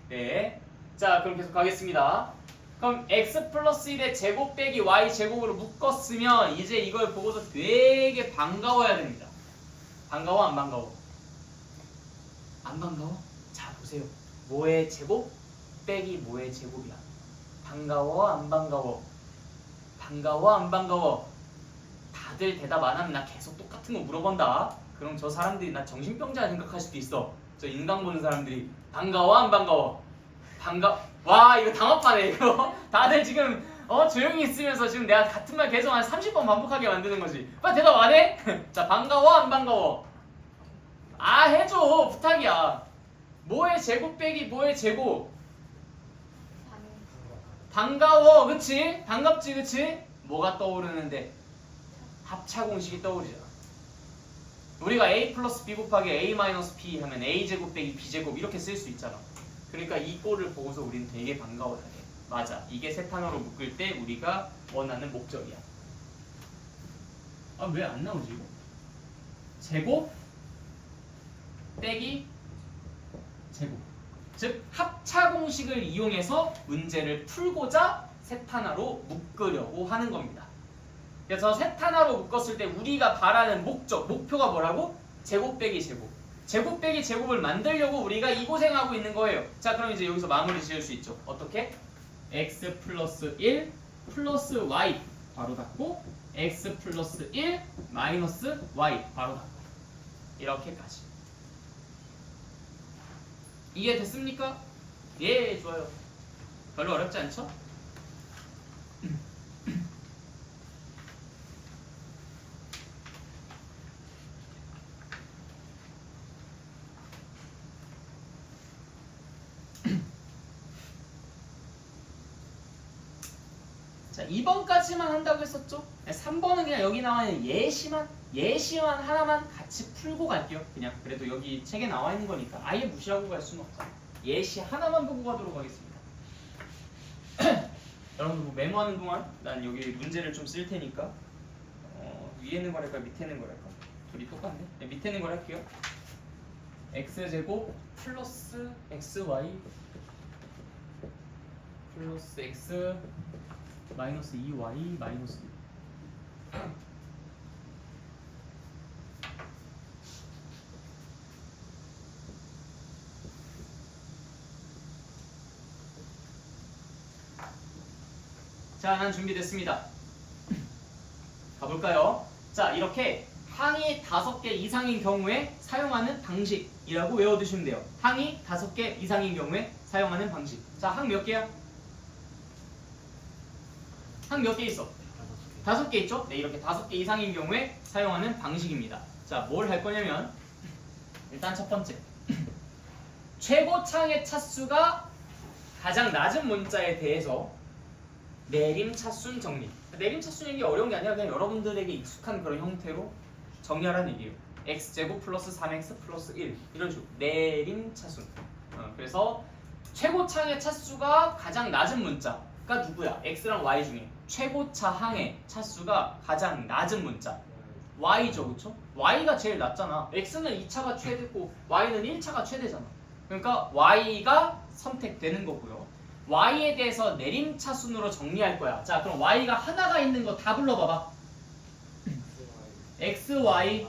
S1: 네. 자, 그럼 계속 가겠습니다. 그럼 x 플러스 1의 제곱 빼기 y 제곱으로 묶었으면 이제 이걸 보고서 되게 반가워야 됩니다. 반가워 안 반가워? 안 반가워? 자, 보세요. 뭐의 제곱 빼기 뭐의 제곱이야. 반가워 안 반가워? 반가워 안 반가워? 다들 대답 안 하면 나 계속 똑같은 거 물어본다. 그럼 저 사람들이 나 정신병자 생각할 수도 있어. 저 인강 보는 사람들이 반가워 안 반가워? 와 이거 당황하네 이거. 다들 지금 조용히 있으면서 지금 내가 같은 말 계속 한 30번 반복하게 만드는 거지. 빨리 대답 안 해? 자, 반가워 안 반가워? 아, 해줘 부탁이야. 뭐의 제곱 빼기 뭐의 제곱? 반가워, 그치? 반갑지, 그치? 뭐가 떠오르는데? 합차 공식이 떠오르잖아. 우리가 a 플러스 b 곱하기 a 마이너스 b 하면 a 제곱 빼기 b 제곱 이렇게 쓸 수 있잖아. 그러니까 이 꼴을 보고서 우리는 되게 반가워야 돼. 맞아, 이게 세 단어로 묶을 때 우리가 원하는 목적이야. 아, 왜 안 나오지 이거? 제곱 빼기 제곱, 즉 합차 공식을 이용해서 문제를 풀고자 셋 하나로 묶으려고 하는 겁니다. 그래서 셋 하나로 묶었을 때 우리가 바라는 목표가 뭐라고? 제곱 빼기 제곱. 제곱 빼기 제곱을 만들려고 우리가 이 고생하고 있는 거예요. 자, 그럼 이제 여기서 마무리 지을 수 있죠. 어떻게? x 플러스 1 플러스 y 바로 닫고 x 플러스 1 마이너스 y 바로 닫고 이렇게까지. 이해됐습니까? 예, 좋아요. 별로 어렵지 않죠? 자, 2번까지만 한다고 했었죠? 3번은 그냥 여기 나와 있는 예시만 하나만 같이 풀고 갈게요. 그냥 그래도 여기 책에 나와 있는 거니까 아예 무시하고 갈 수는 없잖아. 예시 하나만 보고 가도록 하겠습니다. 여러분들 뭐 메모하는 동안 난 여기 문제를 좀 쓸 테니까 위에 있는 거랄까 밑에 있는 거랄까? 둘이 똑같네. 네, 밑에 있는 걸 할게요. x제곱 플러스 xy 플러스 x 마이너스 2y 마이너스 6. 자, 난 준비됐습니다. 가볼까요? 자, 이렇게 항이 5개 이상인 경우에 사용하는 방식이라고 외워두시면 돼요. 항이 5개 이상인 경우에 사용하는 방식. 자, 항 몇 개야? 항 몇 개 있어? 5개 있죠? 네, 이렇게 5개 이상인 경우에 사용하는 방식입니다. 자, 뭘 할 거냐면 일단 첫 번째, 최고창의 차수가 가장 낮은 문자에 대해서 내림차순 정리. 내림차순 얘기 어려운 게 아니라 그냥 여러분들에게 익숙한 그런 형태로 정리하라는 얘기예요. x제곱 플러스 3x 플러스 1 이런 식으로 내림차순. 그래서 최고창의 차수가 가장 낮은 문자가 누구야? x랑 y 중에 최고차 항의 차수가 가장 낮은 문자 y죠, 그쵸? y가 제일 낮잖아. x는 2차가 최대고 y는 1차가 최대잖아. 그러니까 y가 선택되는 거고요. y에 대해서 내림차순으로 정리할 거야. 자, 그럼 y가 하나가 있는 거 다 불러봐봐. xy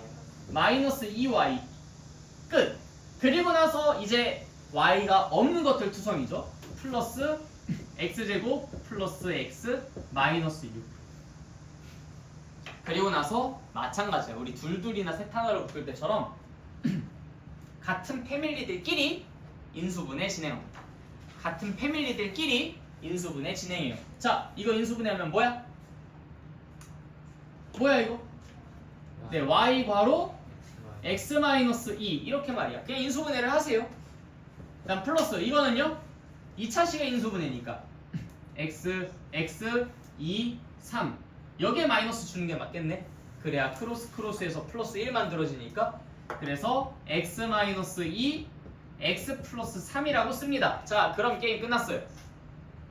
S1: 마이너스 2y 끝. 그리고 나서 이제 y가 없는 것들 투성이죠. 플러스 x제곱 플러스 x 마이너스 6. 그리고 나서 마찬가지야. 우리 둘둘이나 셋 하나로 묶을 때처럼 같은 패밀리들끼리 인수분해 진행합니다. 같은 패밀리들끼리 인수분해 진행해요. 자, 이거 인수분해하면 뭐야? 뭐야 이거? 네, y 괄호 x-2 이렇게 말이야. 그냥 인수분해를 하세요. 그다음 플러스 이거는요? 2차식의 인수분해니까 x 2, 3 여기에 마이너스 주는 게 맞겠네. 그래야 크로스에서 플러스 1 만들어지니까 그래서 x-2 x 플러스 3이라고 씁니다. 자 그럼 게임 끝났어요.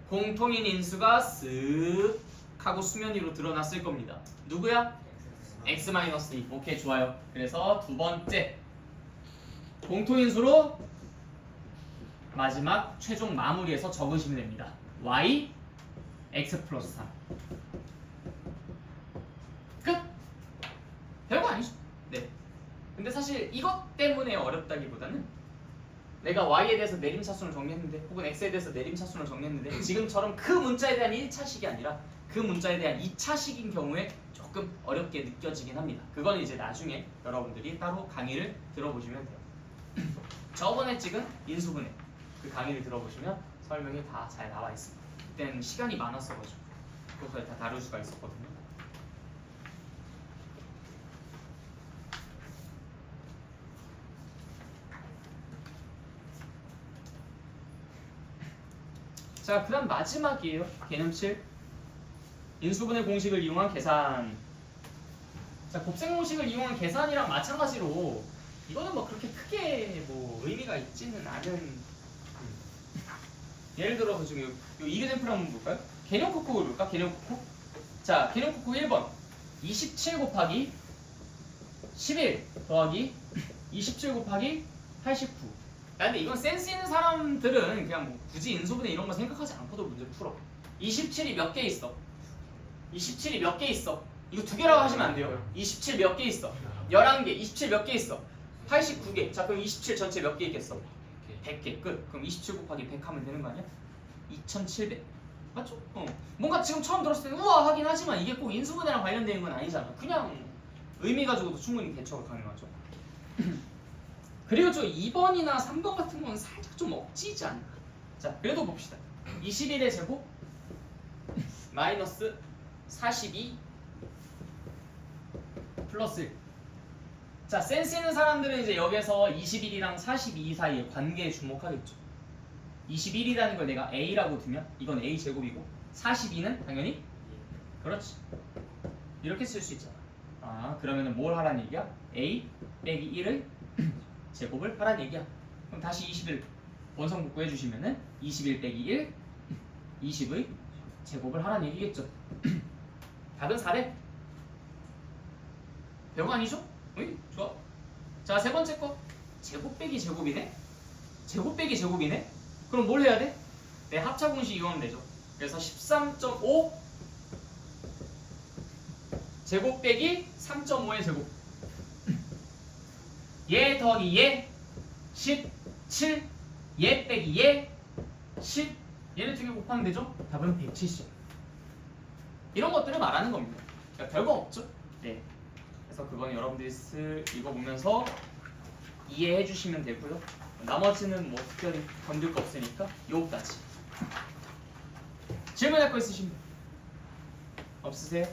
S1: 공통인 인수가 쓱 하고 수면 위로 드러났을 겁니다. 누구야? x-2. 오케이 좋아요. 그래서 두 번째 공통인수로 마지막 최종 마무리해서 적으시면 됩니다. y x 플러스 3 끝! 별거 아니죠? 네. 근데 사실 이것 때문에 어렵다기보다는 내가 y에 대해서 내림차순을 정리했는데 혹은 x에 대해서 내림차순을 정리했는데 지금처럼 그 문자에 대한 1차식이 아니라 그 문자에 대한 2차식인 경우에 조금 어렵게 느껴지긴 합니다. 그건 이제 나중에 여러분들이 따로 강의를 들어보시면 돼요. 저번에 찍은 인수분해 그 강의를 들어보시면 설명이 다 잘 나와 있습니다. 그때는 시간이 많았어가지고 그것까지 다 다룰 수가 있었거든요. 자, 그 다음 마지막이에요. 개념 7. 인수분해 공식을 이용한 계산. 자, 곱셈 공식을 이용한 계산이랑 마찬가지로 이거는 뭐 그렇게 크게 뭐 의미가 있지는 않은. 예를 들어서 지금 요 이그젠플 한번 볼까요? 개념 콕콕을 볼까? 개념 콕콕. 자, 개념 콕콕 1번. 27 곱하기 11 더하기 27 곱하기 89. 근데 이건 센스 있는 사람들은 그냥 뭐 굳이 인수분해 이런 거 생각하지 않고도 문제 풀어. 27이 몇 개 있어? 27이 몇 개 있어? 이거 두 개라고 하시면 안 돼요. 27 몇 개 있어? 11개. 27 몇 개 있어? 89개. 자, 그럼 27 전체 몇 개 있겠어? 100개. 끝. 그럼 27 곱하기 100 하면 되는 거 아니야? 2700. 맞죠? 뭔가 지금 처음 들었을 때 우와 하긴 하지만 이게 꼭 인수분해랑 관련된 건 아니잖아. 그냥 의미 가지고도 충분히 대처가 가능하죠. 그리고 저 2번이나 3번 같은 건 살짝 좀 억지지 않나? 자, 그래도 봅시다. 21의 제곱 마이너스 42 플러스 1. 자, 센스 있는 사람들은 이제 여기서 21이랑 42 사이의 관계에 주목하겠죠. 21이라는 걸 내가 a라고 두면 이건 a 제곱이고 42는 당연히 그렇지. 이렇게 쓸 수 있잖아. 아, 그러면은 뭘 하라는 얘기야? a 빼기 1을 제곱을 하라는 얘기야. 그럼 다시 20을 원성복구 해주시면은 21 빼기 1 20의 제곱을 하라는 얘기겠죠. 답은 4래. 별거 아니죠? 응? 좋아. 자, 세 번째 거 제곱 빼기 제곱이네. 제곱 빼기 제곱이네. 그럼 뭘 해야 돼? 내 합차 공식 이용하면 되죠. 그래서 13.5 제곱 빼기 3.5의 제곱. 얘 더하기 얘 17, 얘 빼기 얘 10. 얘를 두 개 곱하면 되죠? 답은 170. 이런 것들을 말하는 겁니다. 그러니까 별거 없죠? 네. 그래서 그건 여러분들이 읽어보면서 이해해 주시면 되고요. 나머지는 뭐 특별히 건들 거 없으니까 요거까지. 질문할 거 있으신 분? 없으세요?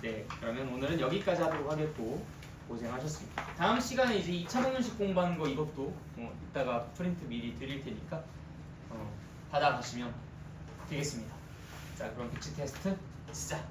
S1: 네. 그러면 오늘은 여기까지 하도록 하겠고 고생하셨습니다. 다음 시간에 이제 2차 방정식 공부하는 거 이것도 이따가 프린트 미리 드릴 테니까 받아가시면 되겠습니다. 자, 그럼 비치 테스트 시작.